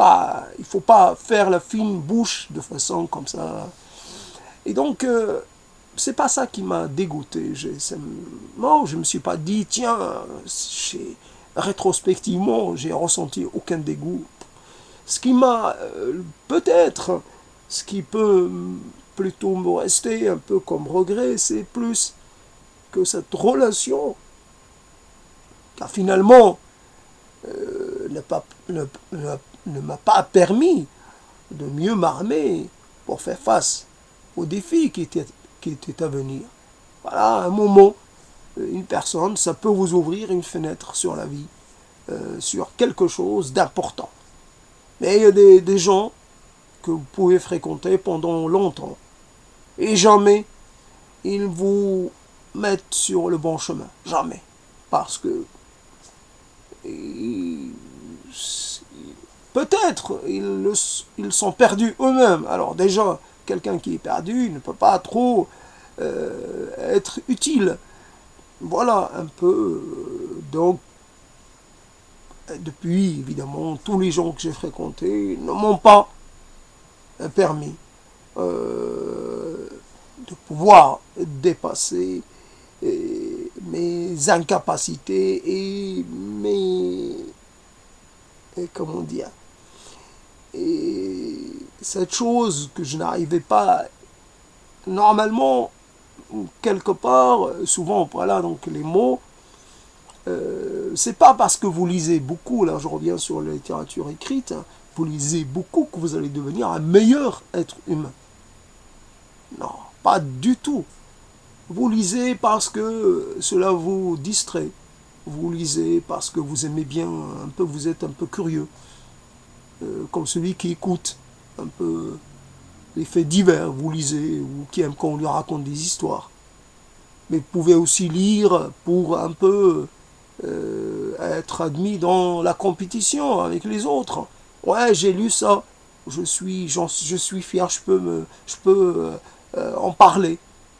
ne faut pas faire la fine bouche de façon comme ça. Et donc, c'est pas ça qui m'a dégoûté. Non, je me suis pas dit, tiens, rétrospectivement, j'ai ressenti aucun dégoût. Ce qui m'a, peut-être, ce qui peut plutôt me rester un peu comme regret, c'est plus que cette relation, car finalement, ne m'a pas permis de mieux m'armer pour faire face aux défis qui étaient à venir. Voilà, un moment, une personne, ça peut vous ouvrir une fenêtre sur la vie, sur quelque chose d'important. Mais il y a des gens que vous pouvez fréquenter pendant longtemps et jamais ils vous mettent sur le bon chemin. Jamais. Parce que peut-être ils sont perdus eux-mêmes. Alors déjà, quelqu'un qui est perdu ne peut pas trop être utile. Voilà un peu. Donc, depuis, évidemment, tous les gens que j'ai fréquentés ne m'ont pas permis de pouvoir dépasser mes incapacités et comment dire, et cette chose que je n'arrivais pas normalement quelque part, souvent voilà, donc les mots, c'est pas parce que vous lisez beaucoup, là je reviens sur la littérature écrite, hein, vous lisez beaucoup que vous allez devenir un meilleur être humain. Non, pas du tout. Vous lisez parce que cela vous distrait. Vous lisez parce que vous aimez bien, un peu, vous êtes un peu curieux. Comme celui qui écoute un peu les faits divers, vous lisez, ou qui aime qu'on lui raconte des histoires. Mais vous pouvez aussi lire pour un peu être admis dans la compétition avec les autres. Ouais, j'ai lu ça, je suis fier, je peux en parler,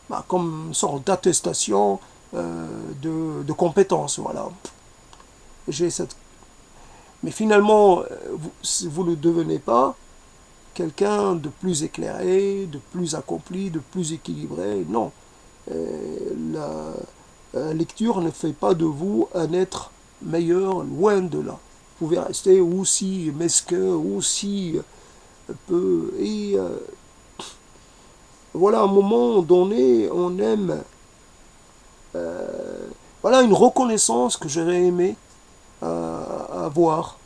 bah, comme une sorte d'attestation de compétence, voilà. J'ai cette... Mais finalement, si vous ne devenez pas quelqu'un de plus éclairé, de plus accompli, de plus équilibré, non. La lecture ne fait pas de vous un être meilleur, loin de là. Vous pouvez rester aussi mesquin, aussi peu. Et voilà, à un moment donné, on aime. Voilà une reconnaissance que j'aurais aimé avoir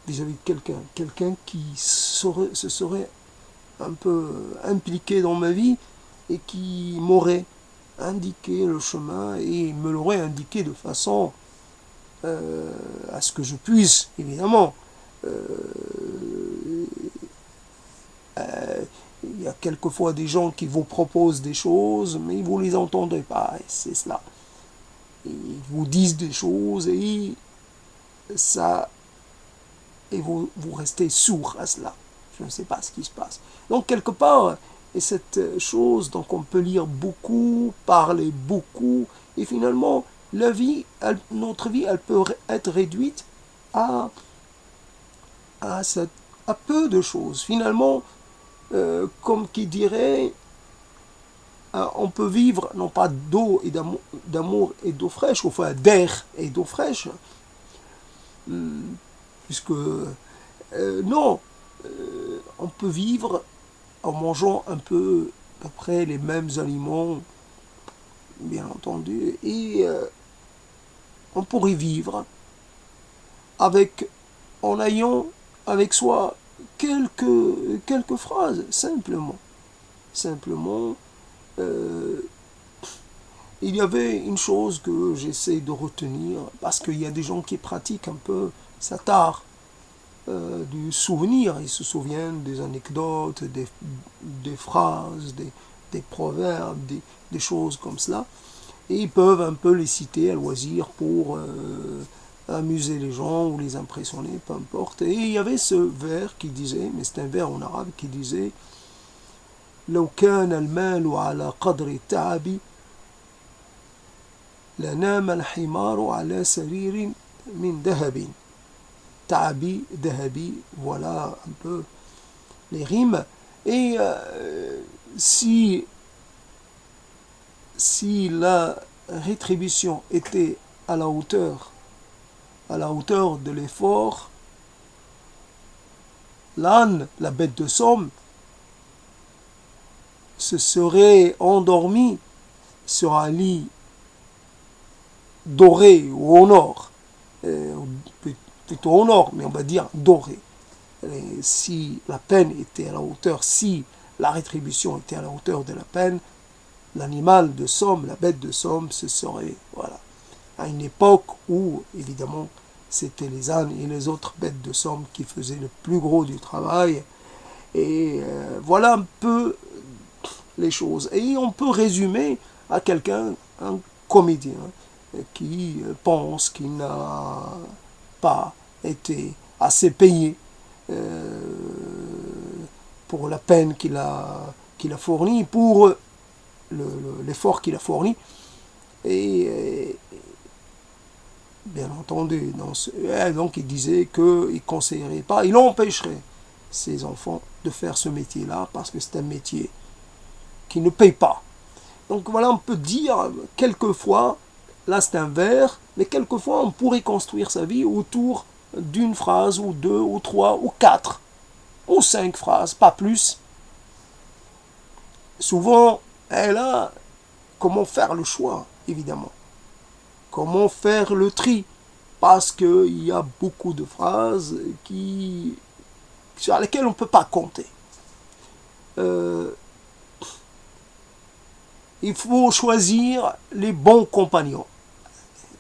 vis-à-vis de quelqu'un. Quelqu'un qui se serait un peu impliqué dans ma vie et qui m'aurait indiqué le chemin et me l'aurait indiqué de façon à ce que je puisse, évidemment. Euh, il y a quelquefois des gens qui vous proposent des choses, mais vous ne les entendez pas, et c'est cela. Ils vous disent des choses et ça, et vous restez sourd à cela. Je ne sais pas ce qui se passe. Donc quelque part, et cette chose, donc on peut lire beaucoup, parler beaucoup, et finalement, la vie, notre vie, elle peut être réduite à, à, cette, à peu de choses. Finalement, comme qui dirait, on peut vivre non pas d'eau et d'amour et d'eau fraîche, enfin d'air et d'eau fraîche, puisque non, on peut vivre en mangeant un peu à peu près les mêmes aliments, bien entendu, et on pourrait vivre avec, en ayant avec soi quelques phrases, simplement. Simplement, euh, il y avait une chose que j'essaie de retenir, parce qu'il y a des gens qui pratiquent un peu cet art du souvenir. Ils se souviennent des anecdotes, des phrases, des proverbes, des choses comme cela. Et ils peuvent un peu les citer à loisir pour amuser les gens ou les impressionner, peu importe. Et il y avait ce vers qui disait, mais c'est un vers en arabe qui disait لو كان المال على قدر التعب لنام الحمار على سرير من ذهب. Ta'abi, Dahabi, voilà un peu les rimes. Et si la rétribution était à la hauteur de l'effort, l'âne, la bête de somme, se serait endormi sur un lit doré ou au nord, plutôt au nord, mais on va dire doré. Et si la peine était à la hauteur, si la rétribution était à la hauteur de la peine, l'animal de somme, la bête de somme, ce serait, voilà, à une époque où, évidemment, c'était les ânes et les autres bêtes de somme qui faisaient le plus gros du travail. Et voilà un peu les choses. Et on peut résumer à quelqu'un, un comédien, qui pense qu'il n'a pas été assez payé pour la peine qu'il a fournie, pour l'effort qu'il a fourni. Et bien entendu, donc il disait qu'il ne conseillerait pas, il empêcherait ses enfants de faire ce métier-là parce que c'est un métier qui ne paye pas. Donc voilà, on peut dire quelquefois, là c'est un vers, mais quelquefois on pourrait construire sa vie autour d'une phrase ou deux ou trois ou quatre ou cinq phrases, pas plus. Souvent, et là, comment faire le choix, évidemment. Comment faire le tri. Parce qu'il y a beaucoup de phrases sur lesquelles on ne peut pas compter. Il faut choisir les bons compagnons.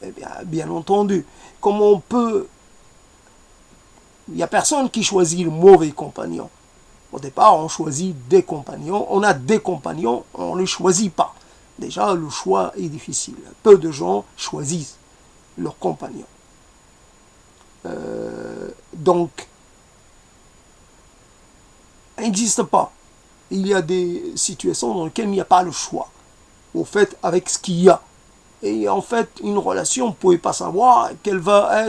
Eh bien entendu, comment on peut... Il n'y a personne qui choisit le mauvais compagnon. Au départ, on choisit des compagnons. On a des compagnons, on ne les choisit pas. Déjà, le choix est difficile. Peu de gens choisissent leur compagnon. Donc, il n'existe pas. Il y a des situations dans lesquelles il n'y a pas le choix. Vous faites avec ce qu'il y a. Et en fait, une relation, vous ne pouvez pas savoir qu'elle va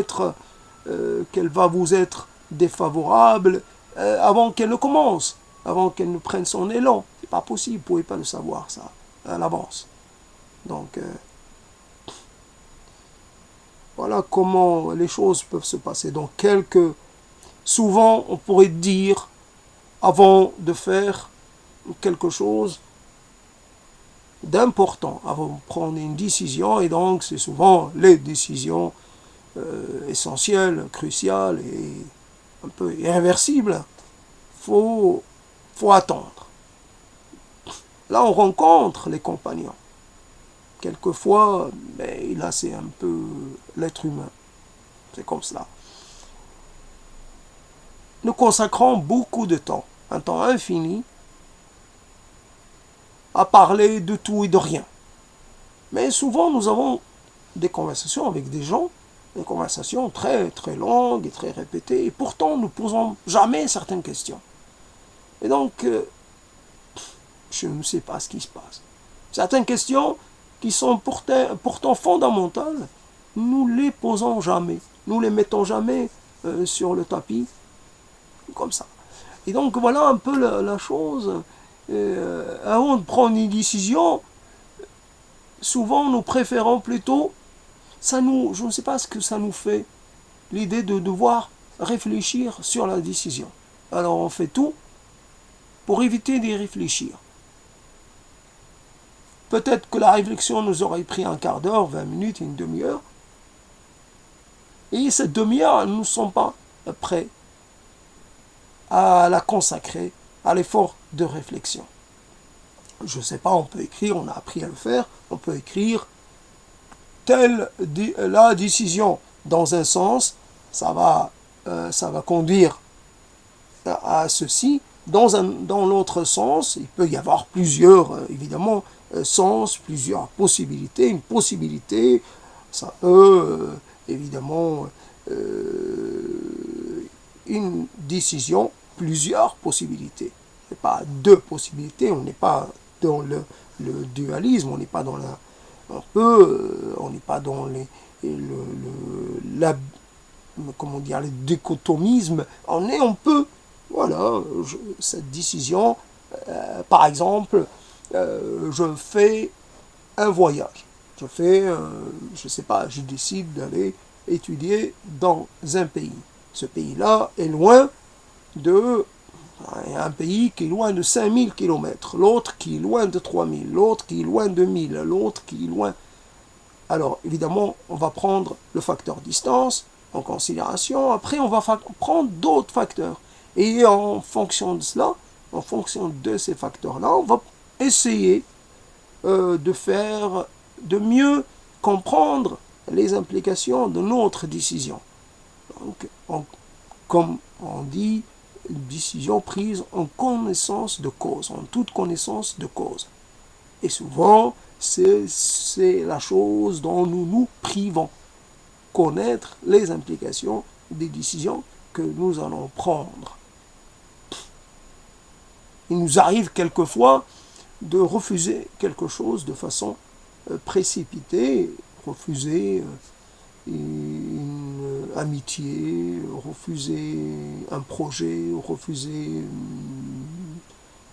vous être défavorable avant qu'elle ne commence, avant qu'elle ne prenne son élan. C'est pas possible, vous ne pouvez pas le savoir ça à l'avance. Donc, voilà comment les choses peuvent se passer. Donc, souvent, on pourrait dire, avant de faire quelque chose d'important, avant de prendre une décision, et donc c'est souvent les décisions essentielles, cruciales et un peu irréversibles, faut attendre. Là, on rencontre les compagnons. Quelquefois, là, c'est un peu l'être humain. C'est comme cela. Nous consacrons beaucoup de temps, un temps infini, à parler de tout et de rien. Mais souvent, nous avons des conversations avec des gens, des conversations très, très longues et très répétées, et pourtant, nous ne posons jamais certaines questions. Et donc, je ne sais pas ce qui se passe. Certaines questions qui sont pourtant fondamentales, nous ne les posons jamais. Nous ne les mettons jamais sur le tapis, comme ça. Et donc, voilà un peu la chose. Avant de prendre une décision, souvent nous préférons plutôt, je ne sais pas ce que ça nous fait, l'idée de devoir réfléchir sur la décision. Alors on fait tout pour éviter d'y réfléchir. Peut-être que la réflexion nous aurait pris un quart d'heure, 20 minutes, une demi-heure. Et cette demi-heure, nous ne sommes pas prêts à la consacrer à l'effort de réflexion. Je ne sais pas, on peut écrire, on a appris à le faire, on peut écrire la décision dans un sens, ça va conduire à ceci. Dans l'autre sens, il peut y avoir plusieurs, évidemment, sens, plusieurs possibilités. Une possibilité, ça peut, évidemment, une décision, plusieurs possibilités. Ce n'est pas deux possibilités, on n'est pas dans le dualisme, on n'est pas dans on n'est pas dans le dichotomisme, on peut, voilà, cette décision, par exemple, je fais un voyage, je sais pas, je décide d'aller étudier dans un pays. Ce pays-là est loin un pays qui est loin de 5000 km, l'autre qui est loin de 3000, l'autre qui est loin de 1000, l'autre qui est loin. Alors, évidemment, on va prendre le facteur distance en considération. Après, on va prendre d'autres facteurs. Et en fonction de cela, en fonction de ces facteurs-là, on va essayer de mieux comprendre les implications de notre décision. Donc, comme on dit, une décision prise en connaissance de cause, en toute connaissance de cause. Et souvent, c'est la chose dont nous nous privons. Connaître les implications des décisions que nous allons prendre. Il nous arrive quelquefois de refuser quelque chose de façon précipitée, refuser une amitié, refuser un projet, refuser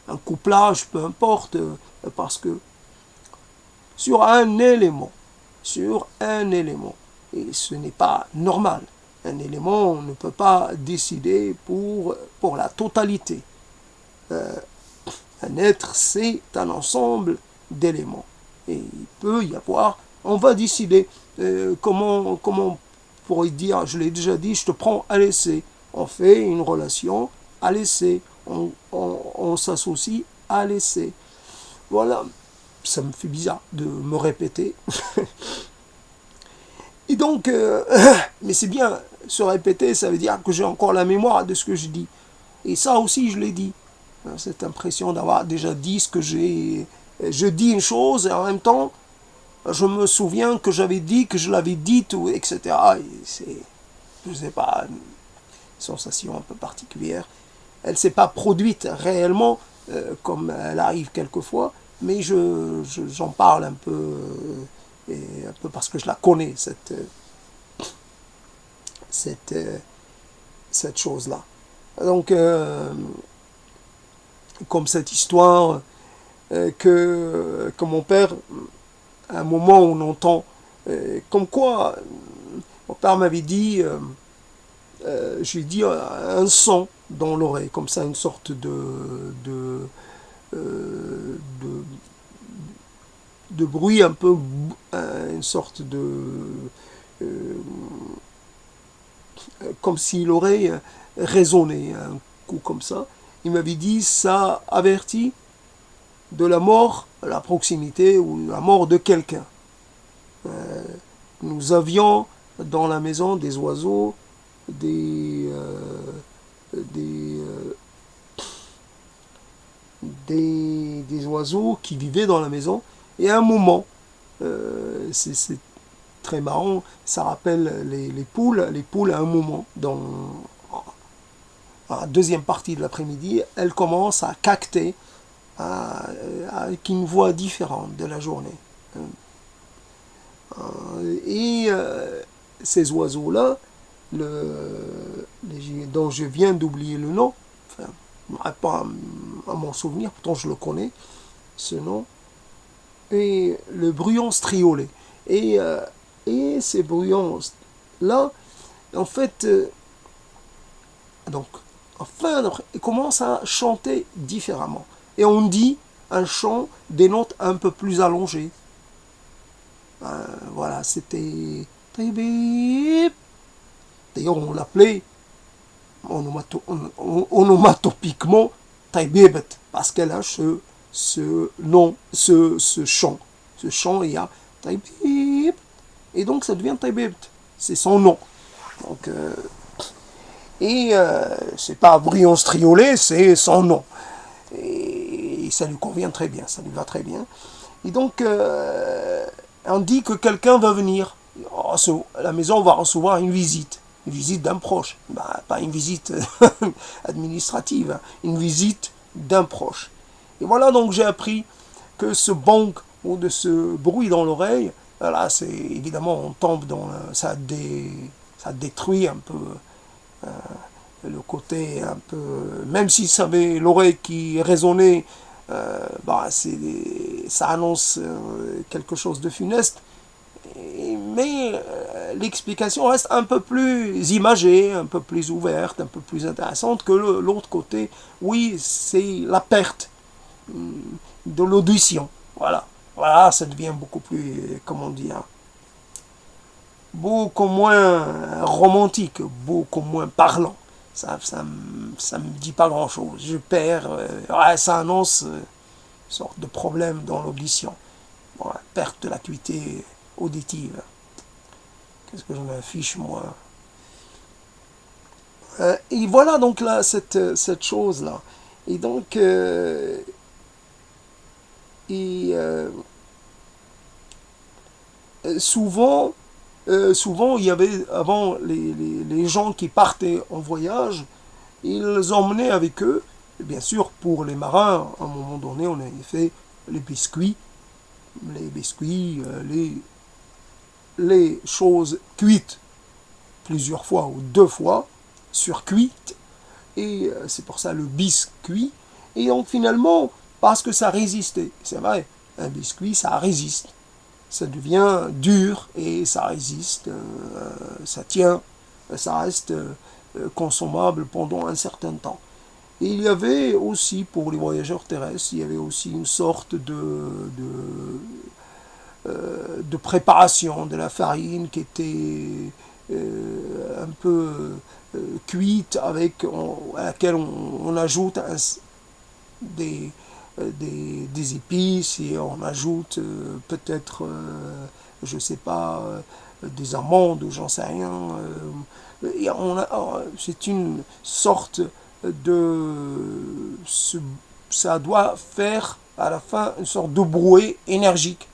un couplage, peu importe, parce que sur un élément, et ce n'est pas normal, un élément, on ne peut pas décider pour la totalité. Un être, c'est un ensemble d'éléments. Et il peut y avoir, on va décider comment on pourrait dire, je l'ai déjà dit, je te prends à l'essai. On fait une relation à l'essai. On s'associe à l'essai. Voilà, ça me fait bizarre de me répéter. Et donc, mais c'est bien, se répéter, ça veut dire que j'ai encore la mémoire de ce que je dis. Et ça aussi, je l'ai dit. Cette impression d'avoir déjà dit ce que j'ai je dis une chose et en même temps, je me souviens que j'avais dit, que je l'avais dite, etc. Et c'est, je ne sais pas, une sensation un peu particulière. Elle ne s'est pas produite réellement, comme elle arrive quelquefois, mais j'en parle un peu, et un peu parce que je la connais, cette, cette chose-là. Donc, comme cette histoire que mon père, à un moment où on entend, comme quoi, mon père m'avait dit, j'ai dit un son dans l'oreille, comme ça, une sorte de, de bruit un peu, une sorte euh, comme si l'oreille résonnait un coup comme ça. Il m'avait dit, ça avertit de la mort à la proximité ou la mort de quelqu'un. Nous avions dans la maison des oiseaux, des, euh, des oiseaux qui vivaient dans la maison. Et à un moment, c'est très marrant, ça rappelle les poules. Les poules, à un moment, dans la deuxième partie de l'après-midi, elles commencent à cacter avec une voix différente de la journée. Et ces oiseaux-là, dont je viens d'oublier le nom, enfin, je n'arrive pas à m'en souvenir, pourtant je le connais, ce nom, et le bruyon striolé. Et, et ces bruyons-là, en fait, donc, enfin, ils commencent à chanter différemment. Et on dit un chant des notes un peu plus allongées. Voilà, c'était... D'ailleurs, on l'appelait onomatopiquement Taibebet, parce qu'elle a ce nom, ce chant. Ce chant, il y a Taibeb, et donc ça devient Taibebet. C'est son nom. Donc, c'est pas Brion Striolé, c'est son nom. Et ça lui convient très bien, ça lui va très bien. Et donc, on dit que quelqu'un va venir. La maison va recevoir une visite d'un proche. Bah, pas une visite administrative, hein, une visite d'un proche. Et voilà, donc j'ai appris que ce bang ou de ce bruit dans l'oreille, là, c'est évidemment, on tombe dans ça détruit un peu le côté un peu, même si ça avait l'oreille qui résonnait, bah, ça annonce quelque chose de funeste. Mais l'explication reste un peu plus imagée, un peu plus ouverte, un peu plus intéressante que l'autre côté. Oui, c'est la perte de l'audition. Voilà. Voilà, ça devient beaucoup plus, comment dire, beaucoup moins romantique, beaucoup moins parlant. Ça me dit pas grand-chose. Je perds, ouais, ça annonce une sorte de problème dans l'audition. Bon, perte de l'acuité auditive. Qu'est-ce que je m'affiche, moi? Et voilà donc là, cette chose-là. Et donc, et, souvent, souvent, il y avait, avant, les gens qui partaient en voyage, ils emmenaient avec eux, et bien sûr, pour les marins, à un moment donné, on avait fait les biscuits, les choses cuites plusieurs fois ou deux fois, surcuites, et c'est pour ça le biscuit. Et donc finalement, parce que ça résistait, c'est vrai, un biscuit, ça résiste. Ça devient dur et ça résiste, ça tient, ça reste consommable pendant un certain temps. Et il y avait aussi, pour les voyageurs terrestres, il y avait aussi une sorte de préparation de la farine qui était un peu cuite, à laquelle on ajoute des épices et on ajoute peut-être, je sais pas, des amandes ou j'en sais rien. C'est une sorte de... ça doit faire à la fin une sorte de brouet énergique,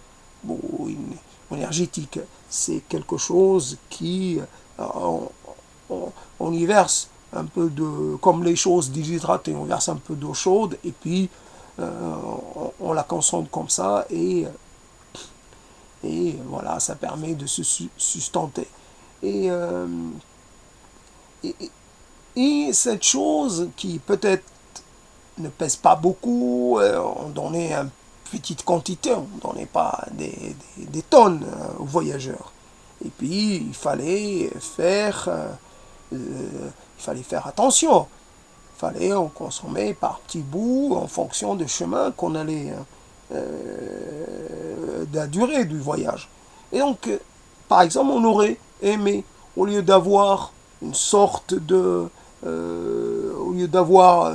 énergétique. C'est quelque chose qui, on y verse un peu de, comme les choses déshydratées, on verse un peu d'eau chaude et puis on la consomme comme ça et voilà, ça permet de se sustenter. Et, et, et cette chose qui peut-être ne pèse pas beaucoup, on donnait une petite quantité, on ne donnait pas des tonnes aux voyageurs. Et puis il fallait faire attention. Il fallait en consommer par petits bouts en fonction du chemin qu'on allait, de la durée du voyage. Et donc, par exemple, on aurait aimé, au lieu d'avoir une sorte de, au lieu d'avoir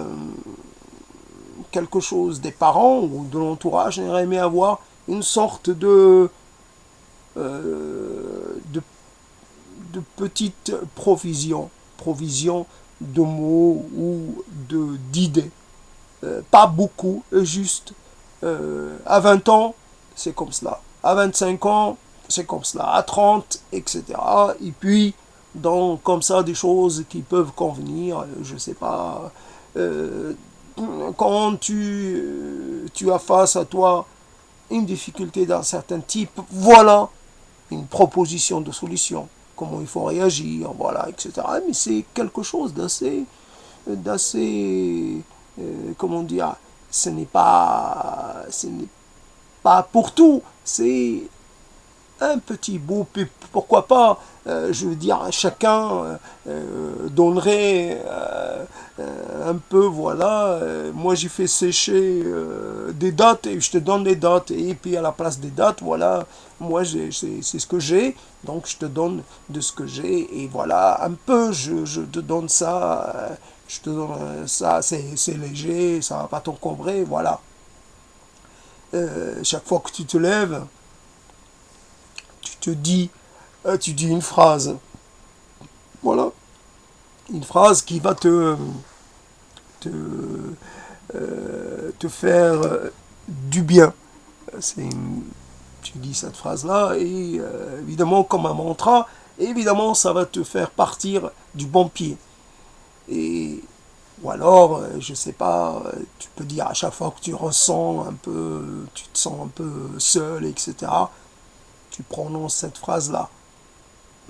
quelque chose des parents ou de l'entourage, on aurait aimé avoir une sorte de, de petite provision de mots ou d'idées. Pas beaucoup, juste à 20 ans, c'est comme cela. À 25 ans, c'est comme cela. À 30, etc. Et puis, comme ça, des choses qui peuvent convenir, je sais pas. Quand tu as face à toi une difficulté d'un certain type, voilà une proposition de solution. Comment il faut réagir, voilà, etc. Mais c'est quelque chose d'assez, comment dire, ce n'est pas pour tout, c'est un petit bout, pourquoi pas, je veux dire, chacun donnerait un peu, voilà, moi j'ai fait sécher des dates et je te donne des dates, et puis à la place des dates, voilà, moi c'est ce que j'ai, donc je te donne de ce que j'ai, et voilà, un peu, je te donne ça, je te donne ça, c'est léger, ça va pas t'encombrer, voilà. Chaque fois que tu te lèves, tu dis une phrase. Voilà. Une phrase qui va te, te faire du bien. Tu dis cette phrase-là et évidemment comme un mantra, et évidemment ça va te faire partir du bon pied. Et ou alors, je sais pas, tu peux dire à chaque fois que tu ressens un peu, tu te sens un peu seul, etc. Tu prononces cette phrase-là.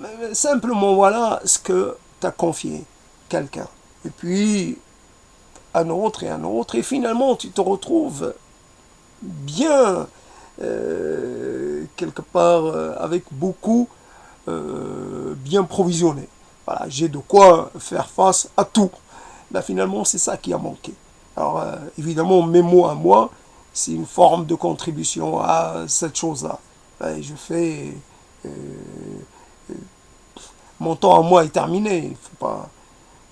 Mais simplement, voilà ce que tu as confié quelqu'un. Et puis, un autre et un autre. Et finalement, tu te retrouves bien, quelque part, avec beaucoup, bien provisionné. Voilà, j'ai de quoi faire face à tout. Ben, finalement, c'est ça qui a manqué. Alors, évidemment, mes mots à moi, c'est une forme de contribution à cette chose-là. Ben, je fais mon temps à moi est terminé. Il faut pas,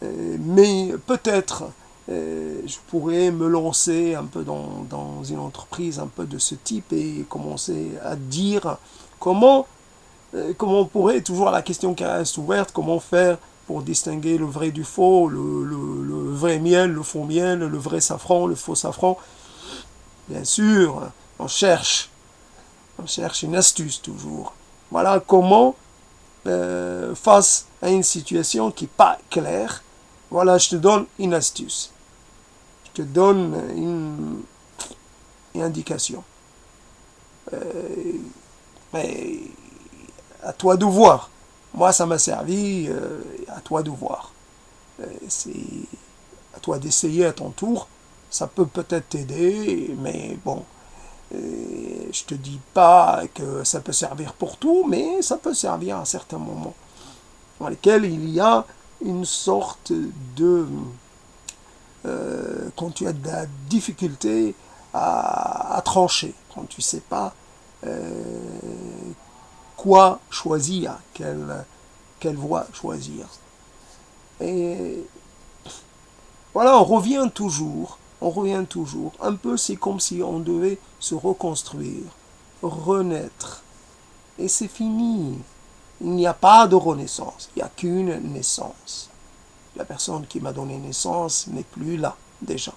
mais peut-être je pourrais me lancer un peu dans une entreprise un peu de ce type et commencer à dire comment, comment on pourrait, toujours la question qui reste ouverte, comment faire pour distinguer le vrai du faux, le vrai miel, le faux miel, le vrai safran, le faux safran. Bien sûr, on cherche une astuce toujours. Voilà comment face à une situation qui n'est pas claire, voilà, je te donne une astuce. Je te donne une indication. Mais à toi de voir. Moi, ça m'a servi, à toi de voir. C'est à toi d'essayer à ton tour. Ça peut peut-être t'aider, mais bon, je te dis pas que ça peut servir pour tout, mais ça peut servir à certains moments dans lesquels il y a une sorte de... quand tu as de la difficulté à trancher, quand tu ne sais pas quoi choisir, quelle voie choisir. Et voilà, on revient toujours. Un peu, c'est comme si on devait se reconstruire, renaître. Et c'est fini. Il n'y a pas de renaissance, il n'y a qu'une naissance. La personne qui m'a donné naissance n'est plus là, déjà.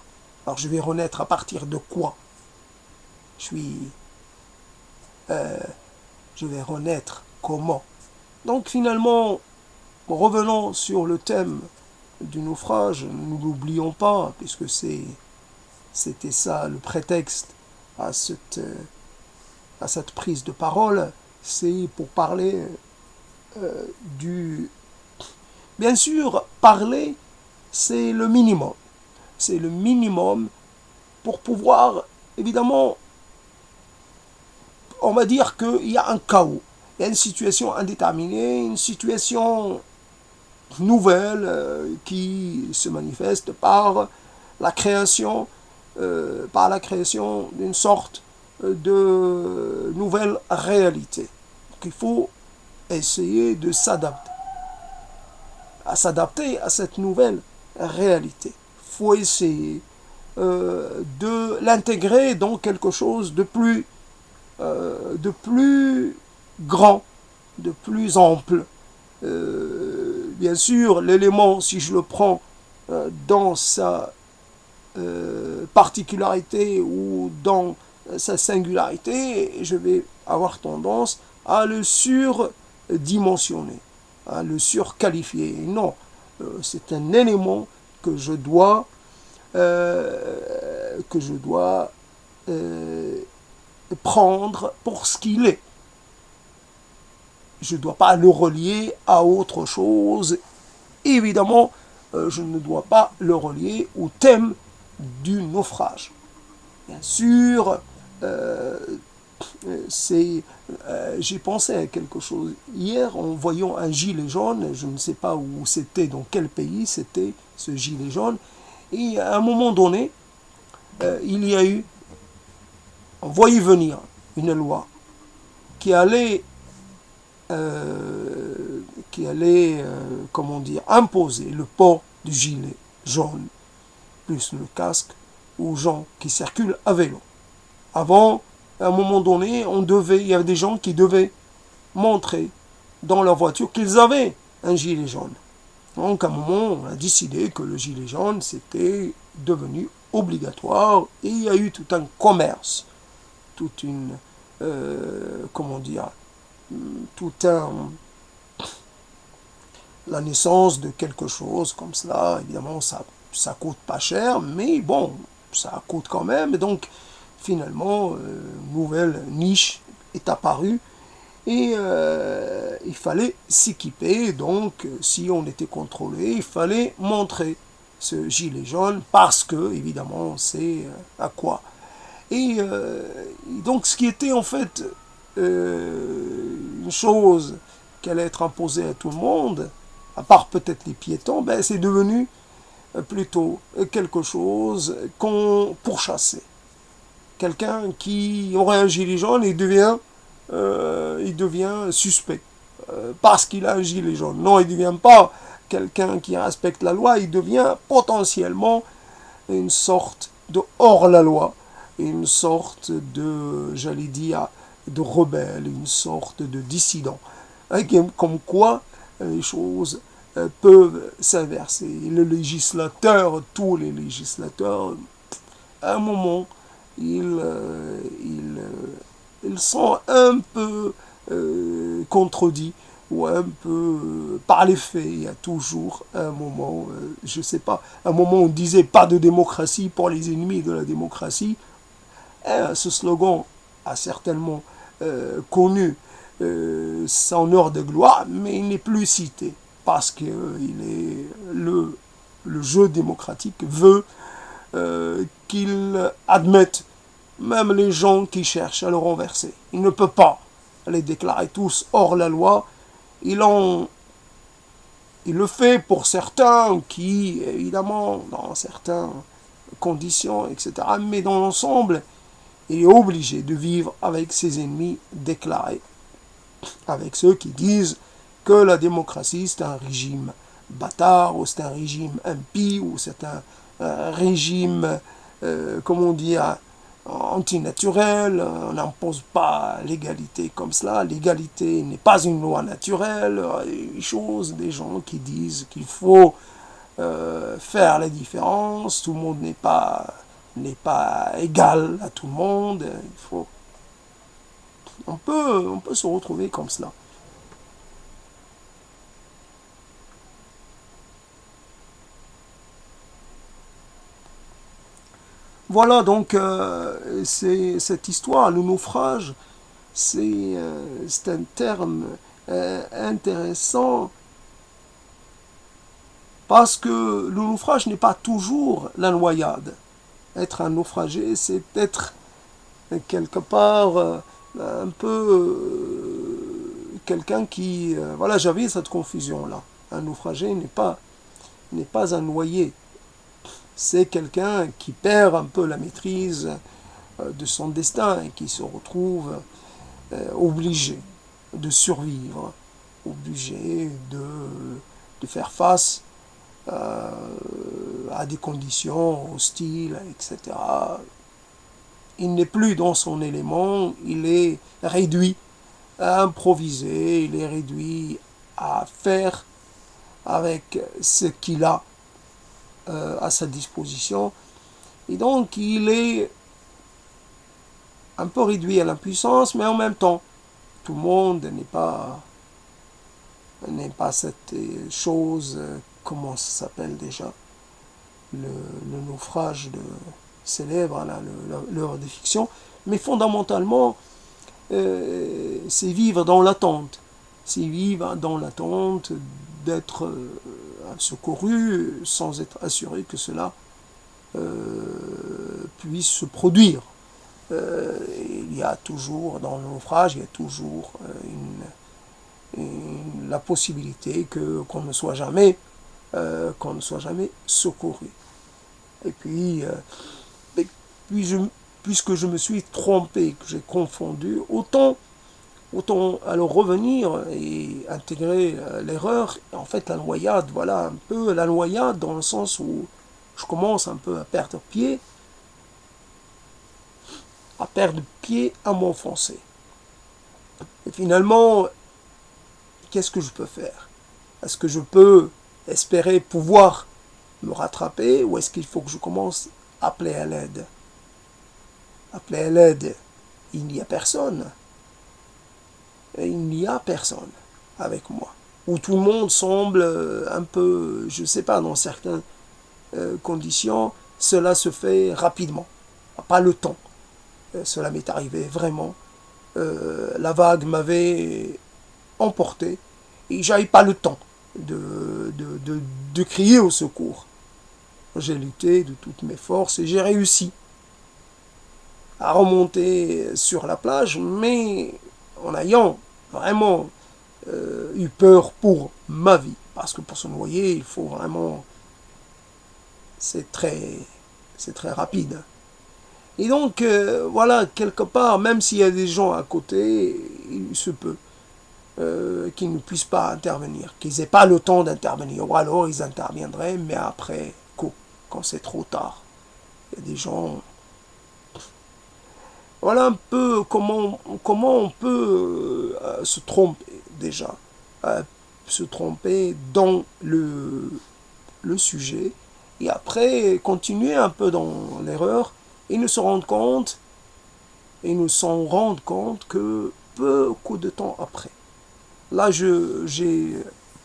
Alors je vais renaître à partir de quoi? je vais renaître comment? Donc finalement, revenons sur le thème du naufrage, nous l'oublions pas, puisque c'était ça le prétexte à cette prise de parole, c'est pour parler du... Bien sûr, parler, c'est le minimum. C'est le minimum pour pouvoir, évidemment, on va dire qu'il y a un chaos. Il y a une situation indéterminée, une situation nouvelle qui se manifeste la création, par la création d'une sorte de nouvelle réalité. Donc il faut essayer de s'adapter à cette nouvelle réalité. Il faut essayer de l'intégrer dans quelque chose de plus grand, de plus ample. Bien sûr, l'élément, si je le prends dans sa particularité ou dans sa singularité, je vais avoir tendance à le surdimensionner, à le surqualifier. Non, c'est un élément que je dois prendre pour ce qu'il est. Je ne dois pas le relier à autre chose. Évidemment, je ne dois pas le relier au thème du naufrage. Bien sûr, j'ai pensé à quelque chose hier en voyant un gilet jaune. Je ne sais pas où c'était, dans quel pays c'était ce gilet jaune. Et à un moment donné, il y a eu, on voyait venir une loi qui allait comment dire, imposer le port du gilet jaune, plus le casque, aux gens qui circulent à vélo. Avant, à un moment donné, il y avait des gens qui devaient montrer dans leur voiture qu'ils avaient un gilet jaune. Donc, à un moment, on a décidé que le gilet jaune, c'était devenu obligatoire, et il y a eu tout un commerce, toute une, comment dire, la naissance de quelque chose comme cela. Évidemment, ça coûte pas cher, mais bon, ça coûte quand même. Et donc, finalement, une nouvelle niche est apparue et il fallait s'équiper. Donc, si on était contrôlé, il fallait montrer ce gilet jaune parce que, évidemment, c'est à quoi. Et donc, ce qui était en fait une chose qui allait être imposée à tout le monde, à part peut-être les piétons, ben c'est devenu plutôt quelque chose qu'on pourchassait. Quelqu'un qui aurait un gilet jaune, il devient suspect parce qu'il a un gilet jaune. Non, il ne devient pas quelqu'un qui respecte la loi, il devient potentiellement une sorte de hors-la-loi, une sorte de, j'allais dire, de rebelle, une sorte de dissident. Comme quoi les choses peuvent s'inverser. Le législateur, tous les législateurs, à un moment, ils sont un peu contredits ou un peu par les faits. Il y a toujours un moment, je ne sais pas, un moment où on disait pas de démocratie pour les ennemis de la démocratie. Ce slogan a certainement connu son heure de gloire, mais il n'est plus cité parce que le jeu démocratique veut qu'il admette même les gens qui cherchent à le renverser. Il ne peut pas les déclarer tous hors la loi. Il le fait pour certains qui, évidemment, dans certaines conditions, etc. Mais dans l'ensemble, il est obligé de vivre avec ses ennemis déclarés, avec ceux qui disent que la démocratie c'est un régime bâtard, ou c'est un régime impie, ou c'est un régime, comment dire, antinaturel. On n'impose pas l'égalité comme cela. L'égalité n'est pas une loi naturelle. Des gens qui disent qu'il faut faire la différence. Tout le monde n'est pas n'est pas égal à tout le monde. On peut se retrouver comme cela. Voilà donc c'est cette histoire, le naufrage, c'est un terme intéressant parce que le naufrage n'est pas toujours la noyade. Être un naufragé, c'est être quelque part un peu quelqu'un qui... voilà, j'avais cette confusion-là. Un naufragé n'est pas un noyé. C'est quelqu'un qui perd un peu la maîtrise de son destin et qui se retrouve obligé de survivre, obligé de faire face à des conditions hostiles, etc. Il n'est plus dans son élément, il est réduit à improviser, il est réduit à faire avec ce qu'il a à sa disposition. Et donc il est un peu réduit à l'impuissance, mais en même temps, tout le monde n'est pas cette chose, comment ça s'appelle déjà, le naufrage célèbre, là, l'œuvre de fiction, mais fondamentalement, c'est vivre dans l'attente. C'est vivre dans l'attente d'être secouru sans être assuré que cela puisse se produire. Il y a toujours, dans le naufrage, il y a toujours la possibilité qu'on ne soit jamais secouru. Et puis, puisque je me suis trompé, que j'ai confondu, autant alors revenir et intégrer l'erreur. En fait, la noyade, voilà un peu la noyade dans le sens où je commence un peu à perdre pied, à m'enfoncer. Et finalement, qu'est-ce que je peux faire? Est-ce que je peux espérer pouvoir me rattraper ou est-ce qu'il faut que je commence à appeler à l'aide? Appeler à l'aide, il n'y a personne. Il n'y a personne avec moi. Où tout le monde semble un peu, je ne sais pas, dans certaines conditions, cela se fait rapidement. Pas le temps. Cela m'est arrivé vraiment. La vague m'avait emporté et j'avais pas le temps de crier au secours. J'ai lutté de toutes mes forces et j'ai réussi à remonter sur la plage, mais en ayant vraiment eu peur pour ma vie. Parce que pour se noyer, il faut vraiment... C'est très rapide. Et donc, voilà, quelque part, même s'il y a des gens à côté, il se peut qu'ils ne puissent pas intervenir, qu'ils n'aient pas le temps d'intervenir. Ou alors, ils interviendraient, mais après coup, quand c'est trop tard. Il y a des gens... Voilà un peu comment on peut se tromper déjà. Se tromper dans le sujet et après continuer un peu dans l'erreur et nous s'en rendre compte que beaucoup de temps après. Là, j'ai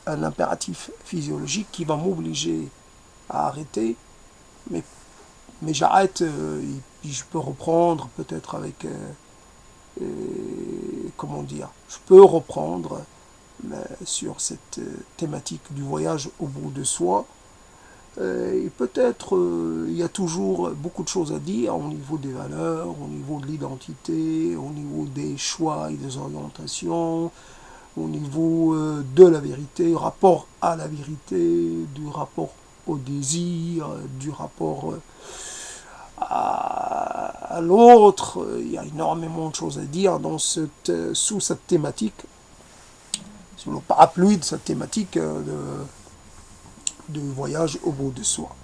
un impératif physiologique qui va m'obliger à arrêter, mais j'arrête et puis je peux reprendre peut-être avec comment dire, je peux reprendre sur cette thématique du voyage au bout de soi. Et peut-être il y a toujours beaucoup de choses à dire au niveau des valeurs, au niveau de l'identité, au niveau des choix et des orientations, au niveau de la vérité, rapport à la vérité, du rapport au désir, du rapport à l'autre. Il y a énormément de choses à dire sous cette thématique, sous le parapluie de cette thématique de voyage au bout de soi.